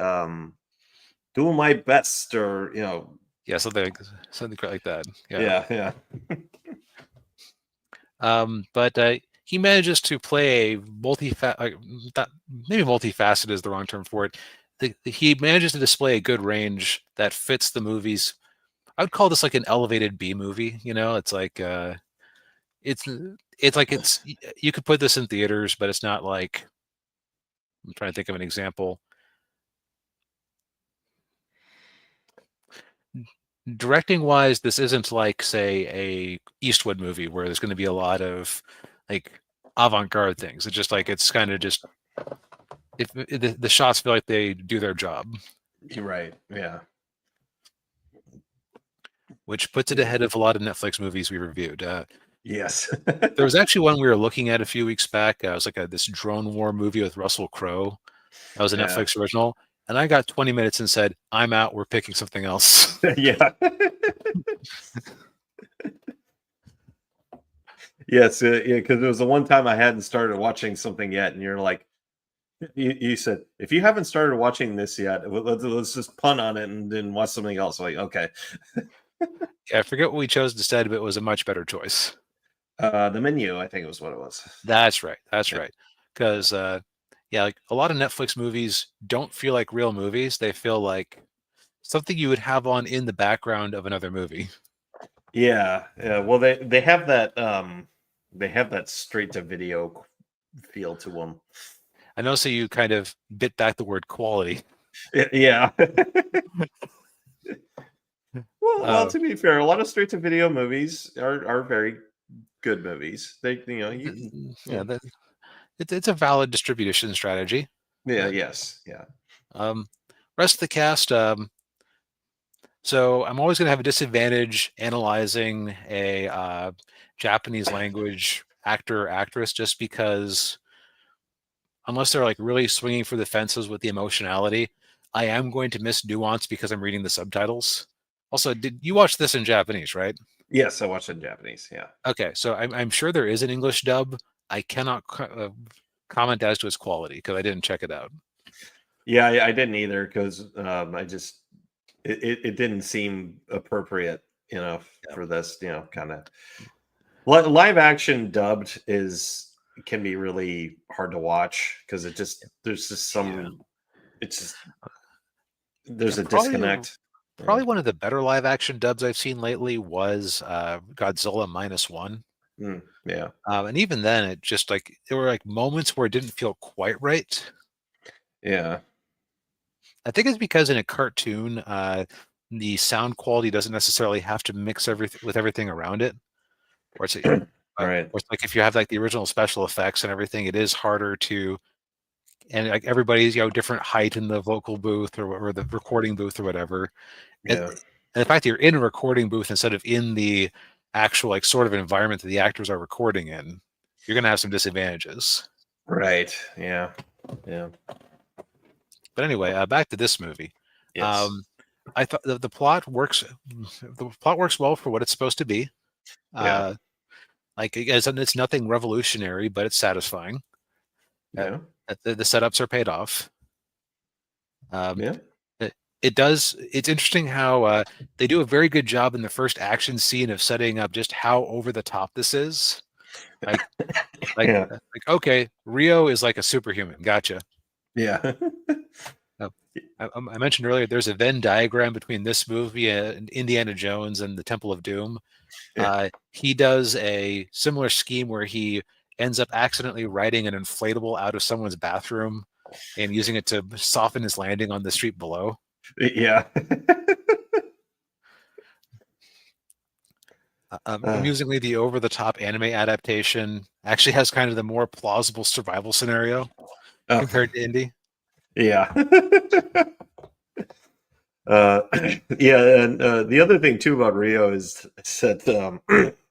Doing my best or
Yeah, something like that. Yeah.
yeah, yeah.
But he manages to play a maybe multifaceted is the wrong term for it. He manages to display a good range that fits the movies. I would call this like an elevated B movie. It's like it's it's like you could put this in theaters, but it's not like I'm trying to think of an example. Directing wise, this isn't like say a Eastwood movie where there's going to be a lot of like avant-garde things. It's just like it's kind of just if the shots feel like they do their job,
You're right. Yeah.
which puts it ahead of a lot of Netflix movies we reviewed.
Yes.
There was actually one we were looking at a few weeks back. It was like this drone war movie with Russell Crowe. That was a
Yeah.
Netflix original. And I got 20 minutes and said, I'm out. We're picking something else.
Yeah. Yes, yeah, because it was the one time I hadn't started watching something yet, and you're like, you said, if you haven't started watching this yet, let's just punt on it and then watch something else. Like, okay,
Yeah, I forget what we chose instead, but it was a much better choice.
the menu, I think it was what it was.
That's right. That's
Yeah,
right. Because, yeah, like a lot of Netflix movies don't feel like real movies. They feel like something you would have on in the background of another movie.
yeah, yeah. Well, they have that straight to video feel to them.
I know, so you kind of bit back the word quality.
Yeah. Well,
Uh,
to be fair, a lot of straight to video movies are very good movies. They, you can,
yeah, it's a valid distribution strategy.
yeah,
But
yes, yeah,
um, rest of the cast. So I'm always going to have a disadvantage analyzing a Japanese language actor or actress just because unless they're like really swinging for the fences with the emotionality, I am going to miss nuance because I'm reading the subtitles. Also, did you watch this in Japanese, right?
yes. I watched it in Japanese. Yeah.
Okay, so I'm sure there is an English dub. I cannot comment as to its quality because I didn't check it out.
Yeah, I didn't either because I just it didn't seem appropriate,
Yeah.
for this, kind of live action dubbed can be really hard to watch because there's just
Yeah.
it's just
Yeah,
there's a
probably
disconnect. Yeah.
probably one of the better live action dubs I've seen lately was Godzilla -1.
Yeah.
And even then, it just like there were like moments where it didn't feel quite right.
Yeah.
I think it's because in a cartoon, the sound quality doesn't necessarily have to mix everything with everything around it. Or it's,
Right.
or it's like if you have like the original special effects and everything, it is harder to, and like everybody's different height in the vocal booth or the recording booth or whatever. And,
Yeah.
and the fact that you're in a recording booth instead of in the actual like sort of environment that the actors are recording in, you're gonna have some disadvantages.
Right. Yeah. Yeah.
But anyway, back to this movie.
Yes.
Um, I thought the plot works. The plot works well for what it's supposed to be.
Yeah.
Uh, like it's nothing revolutionary, but it's satisfying. Uh,
Yeah.
the setups are paid off. Um,
Yeah.
it does. It's interesting how they do a very good job in the first action scene of setting up just how over the top this is. Like,
Yeah.
okay, Rio is like a superhuman. Gotcha.
Yeah.
Uh, I mentioned earlier there's a Venn diagram between this movie and Indiana Jones and the Temple of Doom.
Yeah.
He does a similar scheme where he ends up accidentally riding an inflatable out of someone's bathroom and using it to soften his landing on the street below.
Yeah.
Amusingly, the over-the-top anime adaptation actually has kind of the more plausible survival scenario
Oh,
compared to Indy.
yeah. uh, yeah, and the other thing too about Rio is that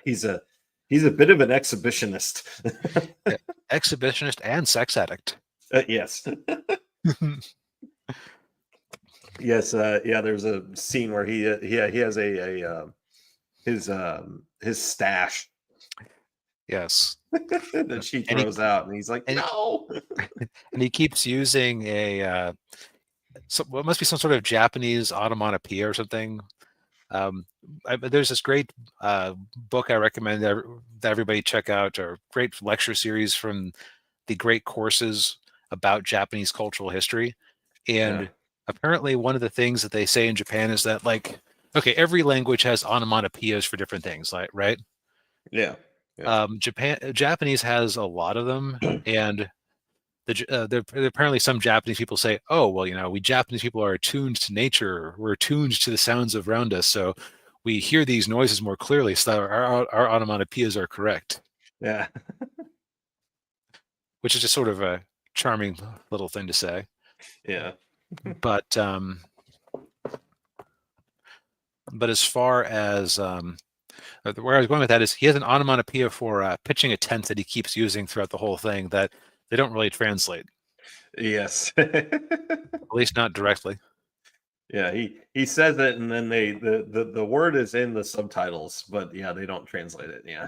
he's a he's a bit of an exhibitionist.
Yeah, exhibitionist and sex addict.
Yes. Yes, yeah. There's a scene where he has his stash
Yes,
that she
and he
throws out, and he's like,
and he,
no.
and he keeps using what must be some sort of Japanese onomatopoeia or something. There's this great book I recommend that everybody check out, or great lecture series from the great courses about Japanese cultural history.
Yeah,
And apparently, one of the things that they say in Japan is that, like, okay, every language has onomatopoeias for different things, like, right?
yeah, yeah,
Japanese has a lot of them, and apparently some Japanese people say, "Oh, well, we Japanese people are attuned to nature. We're attuned to the sounds around us, so we hear these noises more clearly. So that our onomatopoeias are correct,"
yeah,
which is just sort of a charming little thing to say.
yeah,
But as far as where I was going with that is, he has an onomatopoeia for pitching a tent that he keeps using throughout the whole thing that they don't really translate,
yes.
at least not directly.
Yeah, he says it, and then the word is in the subtitles, but yeah, they don't translate it. Yeah,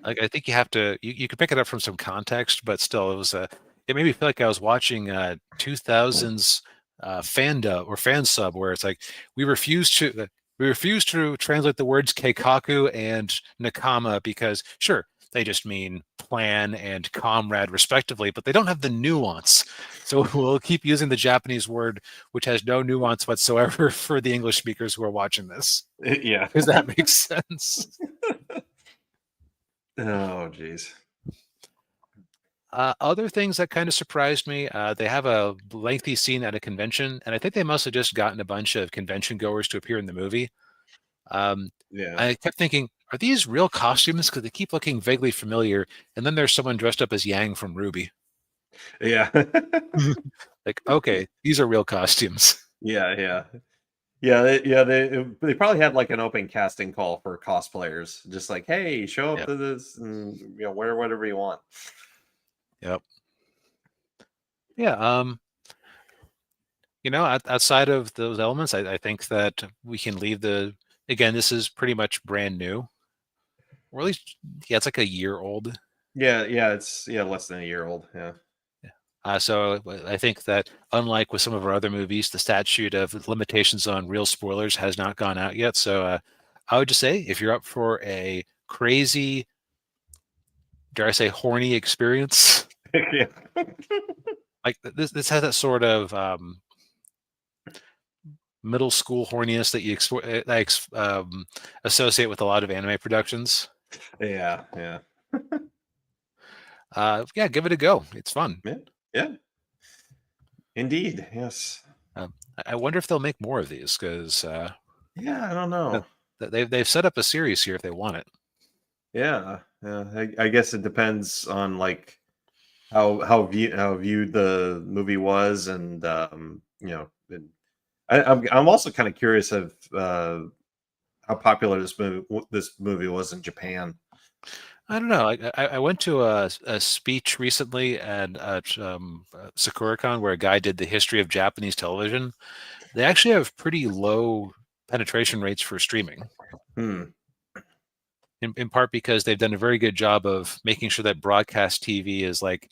Like, I think you have to you could pick it up from some context, but still, it made me feel like I was watching 2000s fandub or fan sub, where it's like we refuse to we refuse to translate the words keikaku and nakama because sure they just mean plan and comrade respectively, but they don't have the nuance. So we'll keep using the Japanese word, which has no nuance whatsoever, for the English speakers who are watching this.
yeah.
Does that make sense?
Oh, jeez.
Other things that kind of surprised me, they have a lengthy scene at a convention, and I think they must have just gotten a bunch of convention goers to appear in the movie. Um,
Yeah,
I kept thinking, are these real costumes? Because they keep looking vaguely familiar. And then there's someone dressed up as Yang from Ruby.
yeah,
Like, okay, these are real costumes.
yeah, yeah. Yeah, they probably had like an open casting call for cosplayers, just like, hey, show up
Yep.
to this, and wear whatever you want.
Yep. Yeah. Outside of those elements, I think that we can leave again, this is pretty much brand new, or at least, yeah, it's like a year old.
Yeah, yeah, it's less than a year old. Yeah,
So I think that, unlike with some of our other movies, the statute of limitations on real spoilers has not gone out yet. So I would just say, if you're up for a crazy, dare I say, horny experience,
yeah,
like this has that sort of middle school horniness that associate with a lot of anime productions.
yeah, yeah,
Yeah, give it a go. It's fun.
yeah, yeah. Indeed, yes.
I wonder if they'll make more of these because
Yeah, I don't know.
they've set up a series here if they want it.
Yeah, yeah. I guess it depends on like how viewed the movie was, and I'm also kind of curious of how popular this movie was in Japan.
I don't know. I went to a speech recently at SakuraCon where a guy did the history of Japanese television. They actually have pretty low penetration rates for streaming,
Hmm.
in part because they've done a very good job of making sure that broadcast TV is like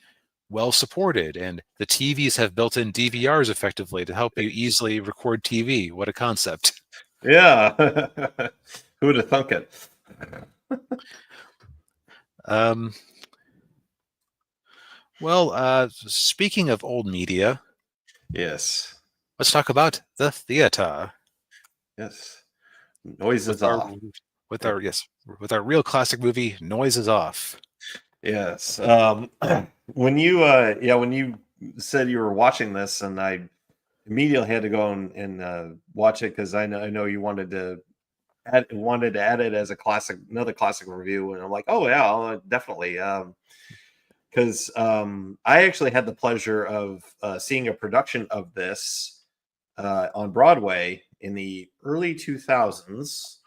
well supported, and the TVs have built-in DVRs effectively to help you easily record TV. What a concept!
Yeah. Who would have thunk it?
Um, well, speaking of old media,
Yes.
let's talk about the theater
Yes. Noise
with
is
our
off.
with
Yeah.
our yes with our real classic movie Noise is Off.
Yes. When you said you were watching this, and I immediately had to go and watch it because I know you wanted to add it as another classic review, and I'm like, oh yeah, definitely. Because I actually had the pleasure of seeing a production of this on Broadway in the early 2000s.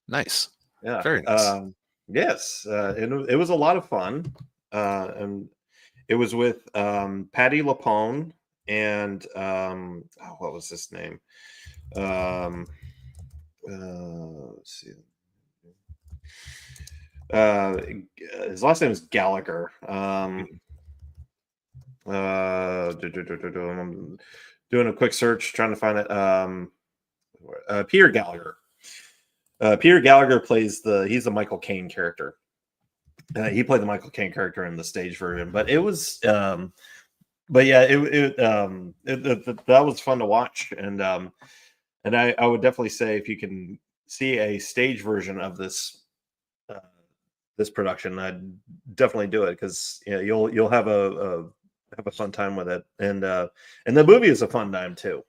Nice,
Yeah.
very nice.
Yes. It was a lot of fun. And it was with Patty LaPone and what was his name? Um, let's see. His last name is Gallagher. I'm doing a quick search trying to find it. Peter Gallagher. Peter Gallagher he's the Michael Caine character. He played the Michael Caine character in the stage version, but it was, but yeah, that was fun to watch, and I would definitely say if you can see a stage version of uh, this production, I'd definitely do it because you'll have a fun time with it, and the movie is a fun time too.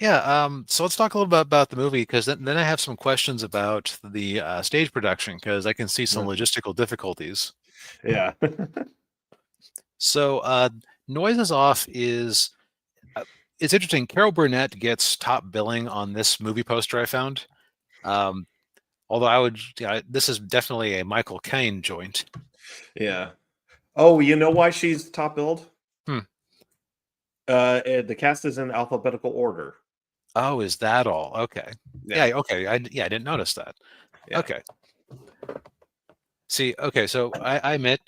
Yeah, so let's talk a little bit about the movie because then I have some questions about the stage production because I can see some
Mhm.
logistical difficulties.
Yeah.
So, Noise is Off is uh, it's interesting. Carol Burnett gets top billing on this movie poster I found. Um, although yeah, this is definitely a Michael Caine joint.
Yeah. Oh, you know why she's top billed?
Hmm.
The cast is in alphabetical order.
Oh, is that all? Okay.
Yeah.
Yeah. Okay. I didn't notice that.
Yeah.
Okay. See. Okay. So I admit,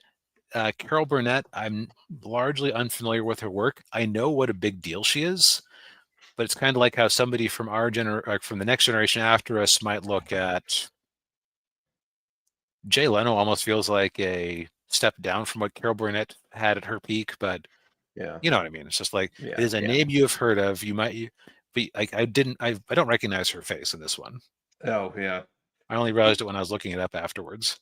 Carol Burnett. I'm largely unfamiliar with her work. I know what a big deal she is, but it's kind of like how somebody from from the next generation after us might look at Jay Leno. Almost feels like a step down from what Carol Burnett had at her peak, but
Yeah.
you know what I mean. It's just like it
Yeah.
is a
Yeah.
name you have heard of. You might be like I don't recognize her face in this one.
Oh, yeah.
I only
Y-
realized it when I was looking it up afterwards.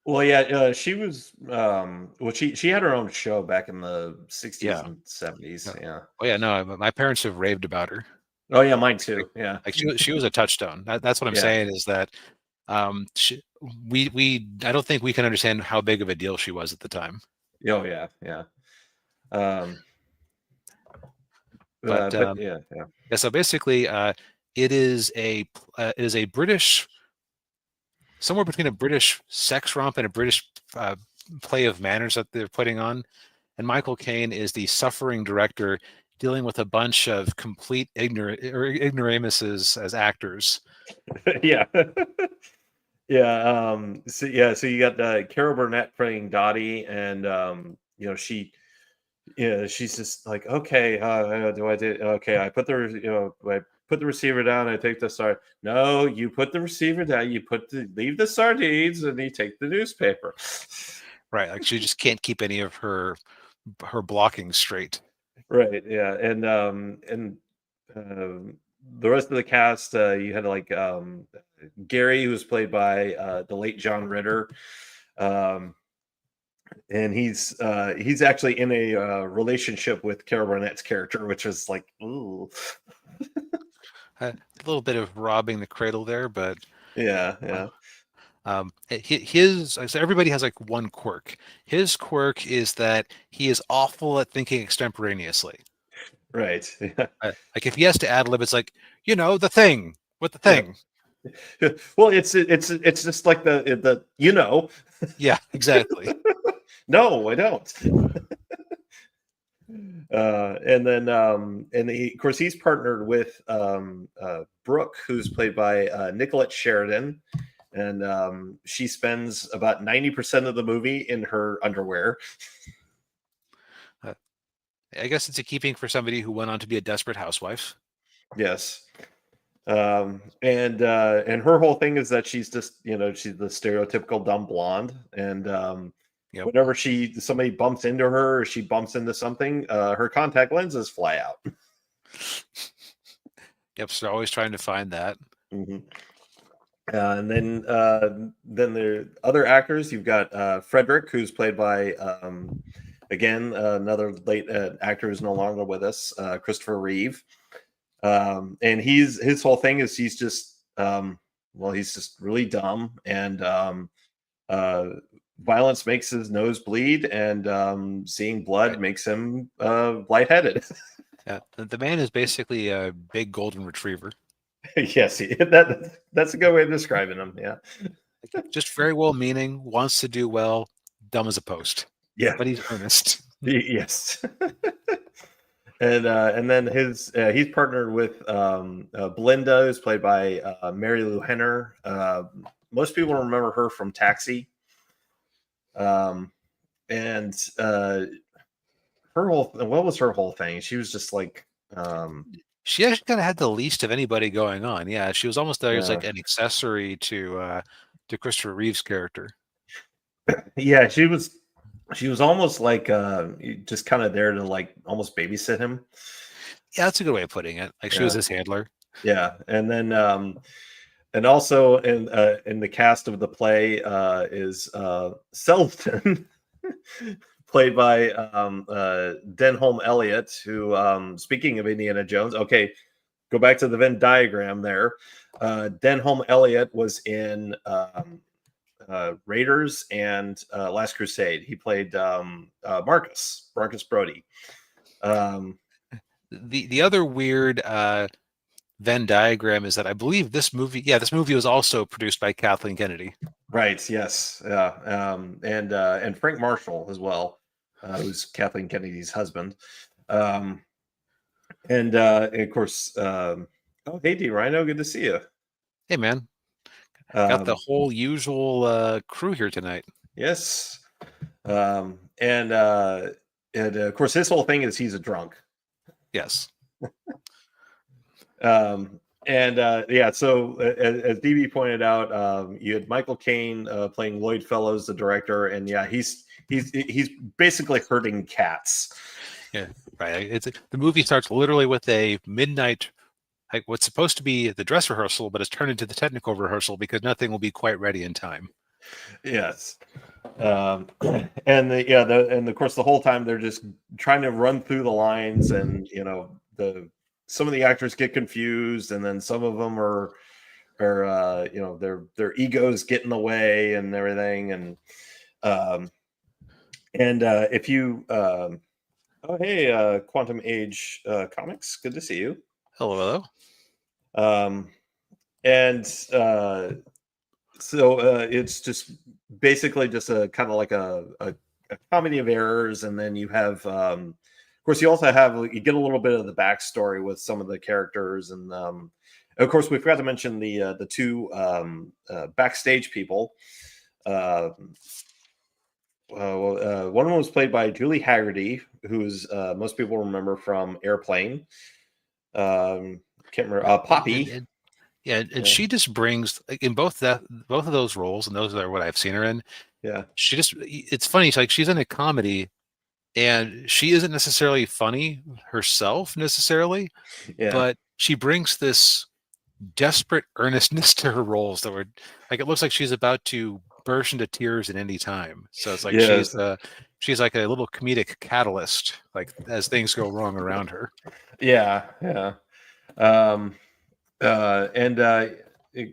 Well, yeah, she was well, she had her own show back in the 60s
Yeah.
and 70s.
Yeah.
Yeah.
Oh yeah, no, my parents have raved about her.
Oh, yeah, mine
Like,
too. Yeah.
she was a touchstone. That's what I'm
Yeah.
saying is that she, we I don't think we can understand how big of a deal she was at the time.
Oh, yeah. Yeah. Um
But
but yeah, yeah.
yeah, so basically, it is it is a British somewhere between a British sex romp and a British uh, play of manners that they're putting on. And Michael Caine is the suffering director dealing with a bunch of complete ignoramuses as actors.
Yeah. Yeah, so you got Carol Burnett playing Dottie, and she's just like, okay, do I do okay, I put the receiver down, I take the sard. No, you put the receiver down, leave the sardines, and you take the newspaper.
Right, like she just can't keep any of her blocking straight.
Right, yeah, and the rest of the cast, you had like Gary, who was played by the late John Ritter. Um, and he's actually in a relationship with Carol Burnett's character, which is like, ooh,
A little bit of robbing the cradle there, but
yeah,
uh,
yeah,
his so everybody has like one quirk. His quirk is that he is awful at thinking extemporaneously.
right, yeah,
Like if he has to ad lib, it's like, the thing with the
yeah.
thing.
Well, it's just like the
Yeah, exactly.
no, I don't. And of course, he's partnered with Brooke, who's played by Nicolette Sheridan, and she spends about 90% of the movie in her underwear.
Uh, I guess it's a keeping for somebody who went on to be a desperate housewife.
Yes. And her whole thing is that she's just, she's the stereotypical dumb blonde, and
Yep.
whenever somebody bumps into her or she bumps into something, her contact lenses fly out.
Yep. So they're always trying to find that.
Hmm. And then the other actors, you've got Frederick, who's played by again another late actor who's no longer with us, Christopher Reeve. And his whole thing is he's just he's just really dumb, and uh, violence makes his nose bleed, and seeing blood
Right.
makes him lightheaded.
Yeah. The man is basically a big golden retriever.
Yes, that's a good way of describing him. Yeah,
Just very well meaning, wants to do well, dumb as a post,
yeah,
but he's earnest.
yes. And then he's partnered with Belinda, who's played by Mary Lou Henner. Most people remember her from Taxi. And her what was her whole thing? She was just like,
She actually kind of had the least of anybody going on. Yeah, she was almost there as
yeah,
like an accessory to Christopher Reeve's character.
yeah, she was almost like just kind of there to like almost babysit him.
Yeah, that's a good way of putting it. Like she was
Yeah,
his handler.
yeah, and then and also in the cast of the play is Selden, played by Denholm Elliott, who, speaking of Indiana Jones, okay, go back to the Venn diagram there. Denholm Elliott was in Raiders and Last Crusade. He played Marcus Brody. Um,
The other weird Venn diagram is that I believe this movie was also produced by Kathleen Kennedy.
right. Yes. Yeah. And Frank Marshall as well, who's Kathleen Kennedy's husband. Um, and of course, oh, hey, D Rhino, good to see you.
Hey man, got the
Um,
whole usual crew here tonight.
yes. Um, and uh, and of course, his whole thing is he's a drunk.
Yes.
And yeah, so as DB pointed out, you had Michael Caine playing Lloyd Fellows, the director, and yeah, he's basically herding cats.
Yeah. Right. The movie starts literally with a midnight, like what's supposed to be the dress rehearsal, but it's turned into the technical rehearsal because nothing will be quite ready in time.
Yes. And of course the whole time they're just trying to run through the lines, and the some of the actors get confused, and then some of them are their egos get in the way and everything. And if you oh, hey, Quantum Age Comics, good to see you.
Hello, hello.
um and So it's just basically just a kind of like a comedy of errors, and then you have, of course, you also have, you get a little bit of the backstory with some of the characters, and of course, we forgot to mention the two backstage people. Uh, one of them was played by Julie Haggerty, who's most people remember from Airplane. Can't remember,
And,
Poppy.
and yeah, and
Yeah,
she just brings like, in both of those roles, and those are what I've seen her in.
yeah,
It's funny. It's like she's in a comedy, and she isn't necessarily funny herself necessarily,
yeah.
but she brings this desperate earnestness to her roles that were like it looks like she's about to burst into tears at any time. So it's like
Yes.
she's like a little comedic catalyst, like as things go wrong around her.
Yeah. Yeah. Um, and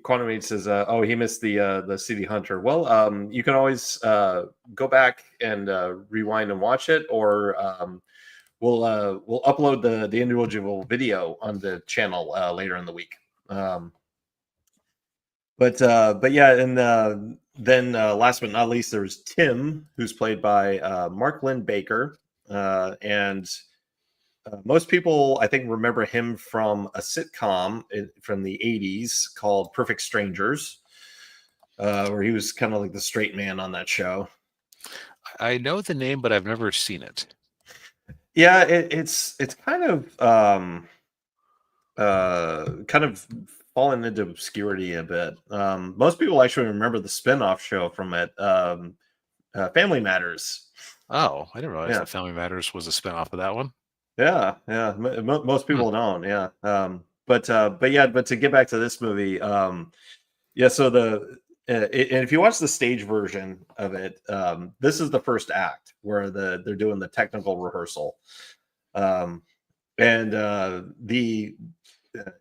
Quantum H says, "Oh, he missed the City Hunter." Well, you can always go back and rewind and watch it, or we'll upload the individual video on the channel later in the week. But yeah, and then last but not least, there's Tim, who's played by Mark Lynn Baker, and most people, I think, remember him from a sitcom from the 80s called Perfect Strangers, where he was kind of like the straight man on that show.
I know the name, but I've never seen it.
Yeah, it's kind of fallen into obscurity a bit. Most people actually remember the spin-off show from it, Family Matters.
Oh, I didn't realize
Yeah,
that Family Matters was a spinoff of that one.
yeah, yeah. Most
Hmm.
people don't. Yeah, but yeah, but to get back to this movie, yeah. So and if you watch the stage version of it, this is the first act where they're doing the technical rehearsal, um, and the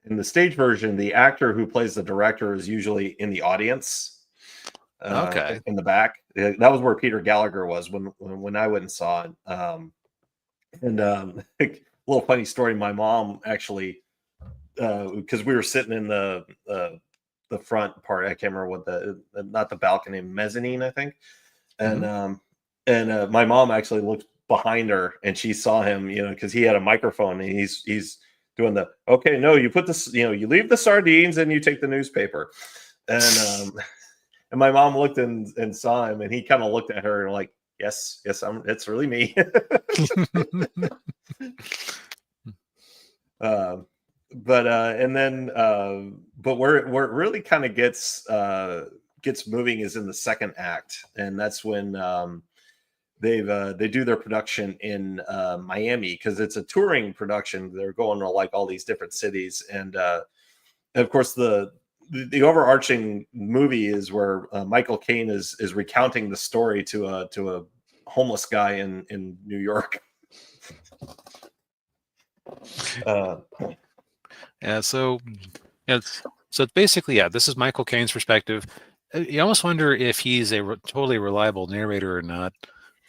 in the stage version, the actor who plays the director is usually in the audience,
Okay.
in the back. That was where Peter Gallagher was when I went and saw it. And a little funny story. My mom actually, because we were sitting in the front part. I can't remember what not the balcony, mezzanine, I think. And
Hmm.
my mom actually looked behind her and she saw him, because he had a microphone and he's doing the okay. No, you put this, you leave the sardines and you take the newspaper. And and my mom looked and saw him and he kind of looked at her and like, yes, yes, it's really me. Uh, but and then but where it really kind of gets moving is in the second act, and that's when they do their production in Miami, because it's a touring production. They're going to like all these different cities, and of course the overarching movie is where Michael Caine is recounting the story to a homeless guy in New York. Uh,
Yeah, so it's it's basically, yeah, this is Michael Caine's perspective. You almost wonder if he's a totally reliable narrator or not.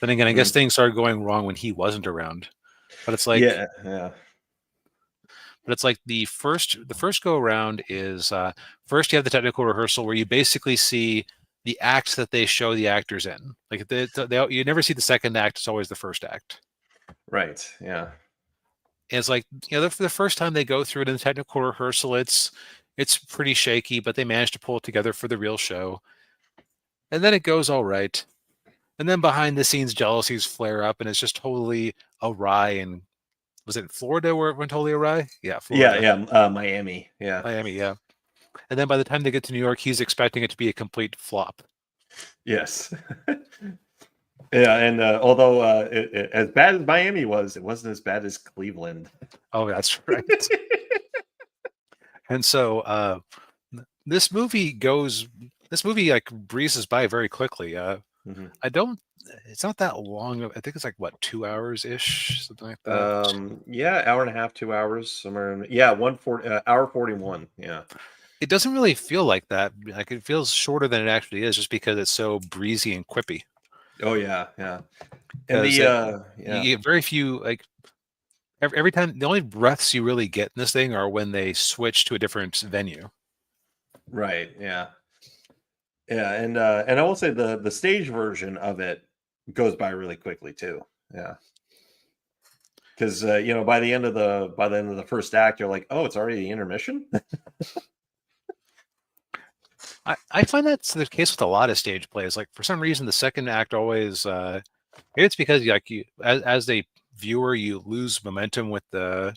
Then again, I guess
mm,
things started going wrong when he wasn't around. But it's like
yeah, yeah,
the first go around is first you have the technical rehearsal where you basically see the acts that they show the actors in. Like you never see the second act; it's always the first act.
right, yeah.
And it's like the first time they go through it in the technical rehearsal, it's pretty shaky, but they manage to pull it together for the real show, and then it goes all right. And then behind the scenes, jealousies flare up, and it's just totally awry. And was it Florida where it went totally awry? Yeah,
Yeah,
Florida,
yeah, Miami. Yeah,
Miami, yeah. And then by the time they get to New York, he's expecting it to be a complete flop.
yes, yeah. And although as bad as Miami was, it wasn't as bad as Cleveland.
Oh, that's right. And so this movie goes, this movie like breezes by very quickly.
Mhm.
I don't, it's not that long. I think it's like what, 2 hours ish, something like that.
Yeah, hour and a half, 2 hours, somewhere. Yeah, 140, hour 41. Yeah.
It doesn't really feel like that. Like it feels shorter than it actually is, just because it's so breezy and quippy.
Oh yeah, yeah. And
Because
the
you
yeah,
get very few like every time the only breaths you really get in this thing are when they switch to a different venue.
right, yeah, yeah. And I will say the stage version of it goes by really quickly too. Yeah, because by the end of the first act, you're like, oh, it's already the intermission.
I find that's the case with a lot of stage plays. Like for some reason, the second act always maybe it's because like you as a viewer you lose momentum with the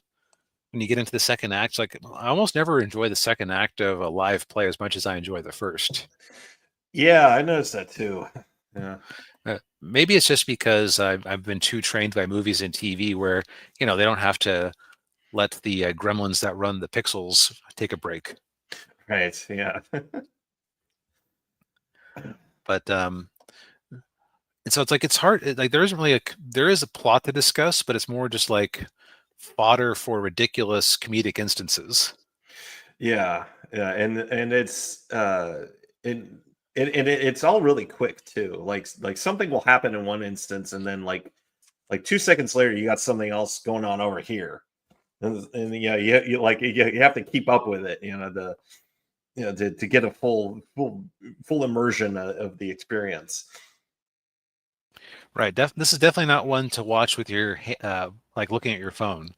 when you get into the second act. Like I almost never enjoy the second act of a live play as much as I enjoy the first.
Yeah, I noticed that too. Yeah.
Maybe it's just because I've been too trained by movies and TV where they don't have to let the gremlins that run the pixels take a break.
Right. Yeah.
But and so it's like it's hard. Like there isn't really there is a plot to discuss, but it's more just like fodder for ridiculous comedic instances.
Yeah, yeah, and it's it's all really quick too. Like something will happen in one instance, and then like 2 seconds later, you got something else going on over here, and yeah, you have to keep up with it. To get a full immersion of the experience.
Right. This is definitely not one to watch with your like looking at your phone.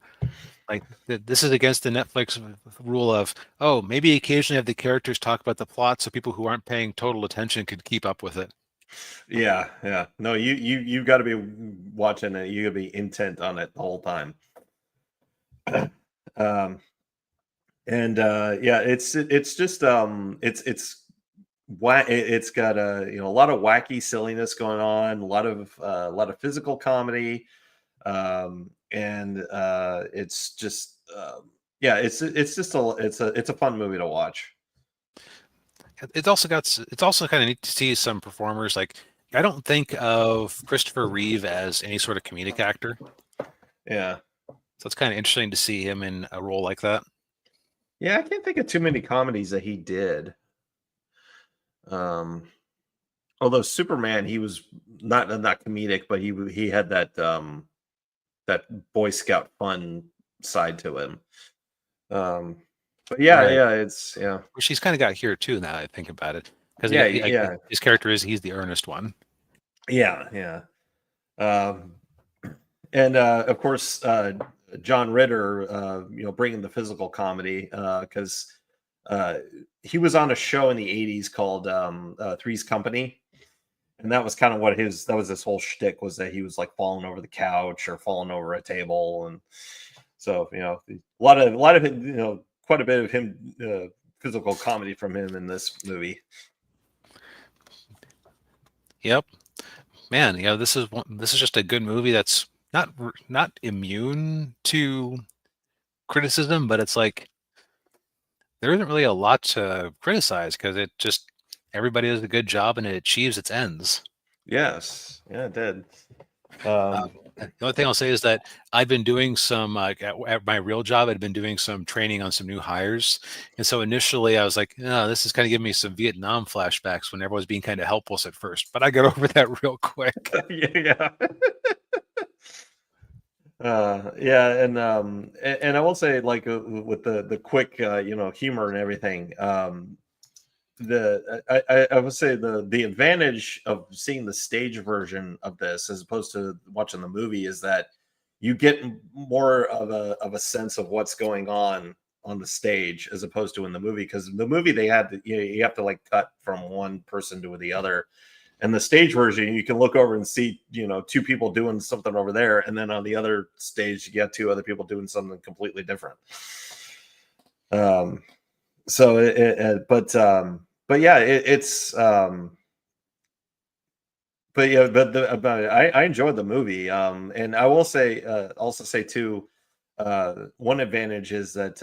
Like this is against the Netflix rule of, oh, maybe occasionally have the characters talk about the plot so people who aren't paying total attention could keep up with it.
Yeah, yeah. No, you got to be watching it. You got to be intent on it the whole time. um, and yeah, it's just it's got a lot of wacky silliness going on, a lot of physical comedy, and it's just yeah, it's just it's a fun movie to watch.
It's also kind of neat to see some performers like I don't think of Christopher Reeve as any sort of comedic actor.
Yeah,
So it's kind of interesting to see him in a role like that.
yeah. I can't think of too many comedies that he did. Um, Although Superman, he was not comedic, but he had that Boy Scout fun side to him. Um, but yeah,
Right.
yeah, it's yeah,
Which he's kind of got here too now that I think about it. Because
yeah,
like
yeah,
his character is he's the earnest one.
yeah, yeah. Um, and of course, John Ritter, bringing the physical comedy because uh, he was on a show in the '80s called Three's Company, and that was kind of what his whole shtick was, that he was like falling over the couch or falling over a table, and so a lot of it, quite a bit of him physical comedy from him in this movie.
Yep. Man, this is just a good movie that's not immune to criticism, but it's like there isn't really a lot to criticize because it just everybody does a good job and it achieves its ends.
Yes, yeah, it did.
Uh,
Um,
the only thing I'll say is that I've been doing some at my real job. I'd been doing some training on some new hires, and so initially I was like, "Oh, this is kind of giving me some Vietnam flashbacks." When everyone was being kind of helpless at first, but I got over that real quick.
yeah, yeah, and I will say, like, with the quick humor and everything, I would say the advantage of seeing the stage version of this as opposed to watching the movie is that you get more of a sense of what's going on the stage as opposed to in the movie, because in the movie they had to, you have to like cut from one person to the other, and the stage version you can look over and see two people doing something over there, and then on the other stage you get two other people doing something completely different. um so but yeah, it's but yeah, but I enjoyed the movie. And I will say, also say too, one advantage is that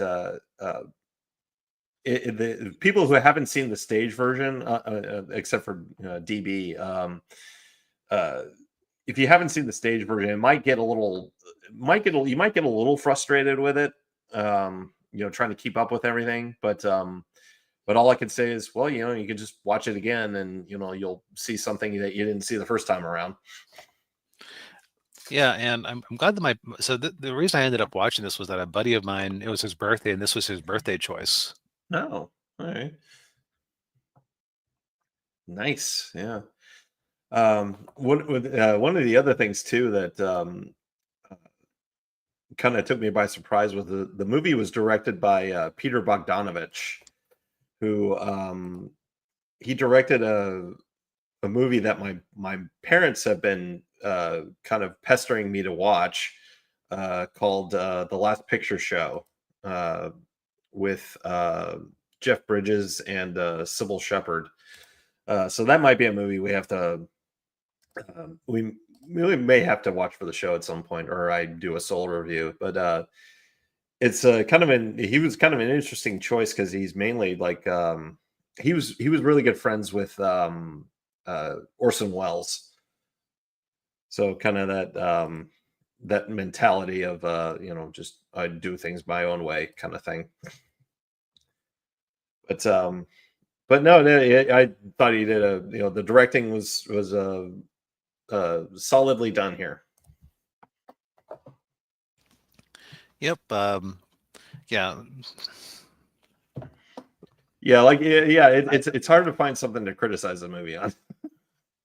the people who haven't seen the stage version, except for DB, uh, if you haven't seen the stage version, it might get a little, you might get a little frustrated with it, trying to keep up with everything. But all I can say is, well, you can just watch it again, and you'll see something that you didn't see the first time around.
Yeah, and I'm glad that the reason I ended up watching this was that a buddy of mine, it was his birthday, and this was his birthday choice.
No, all right, nice, yeah. One of the other things too that kind of took me by surprise was the movie was directed by Peter Bogdanovich, who he directed a movie that my parents have been kind of pestering me to watch, called The Last Picture Show, uh, with Jeff Bridges and Sybil Shepherd. So that might be a movie we have to we really may have to watch for the show at some point, or I do a solo review. But it's kind of he was kind of an interesting choice because he's mainly like he was really good friends with Orson Welles. So kind of that mentality of just I do things my own way kind of thing. But no, I thought he did the directing was solidly done here.
Yep. Yeah.
Yeah, it's hard to find something to criticize the movie on.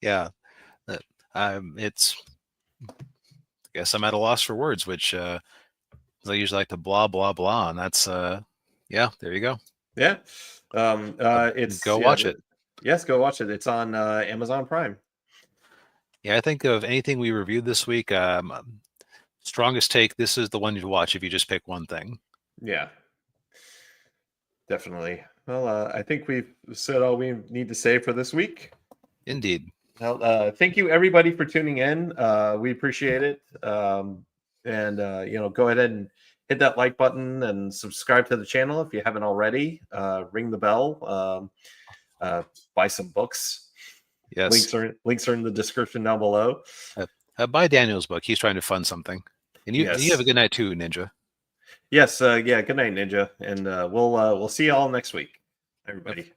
Yeah. It's. I guess I'm at a loss for words, which I usually like to blah blah blah, and that's yeah. There you go.
Yeah, it's
Go watch it.
Yes, go watch it. It's on Amazon Prime.
Yeah, I think of anything we reviewed this week. Strongest take. This is the one you'd watch if you just pick one thing.
Yeah, definitely. Well, I think we've said all we need to say for this week.
Indeed.
Well, thank you everybody for tuning in. We appreciate it. And go ahead and hit that like button and subscribe to the channel if you haven't already. Ring the bell. Buy some books.
Yes.
Links are in the description down below.
Buy Daniel's book. He's trying to fund something. And you have a good night too, Ninja.
Yes. Yeah. Good night, Ninja. And we'll see you all next week, everybody.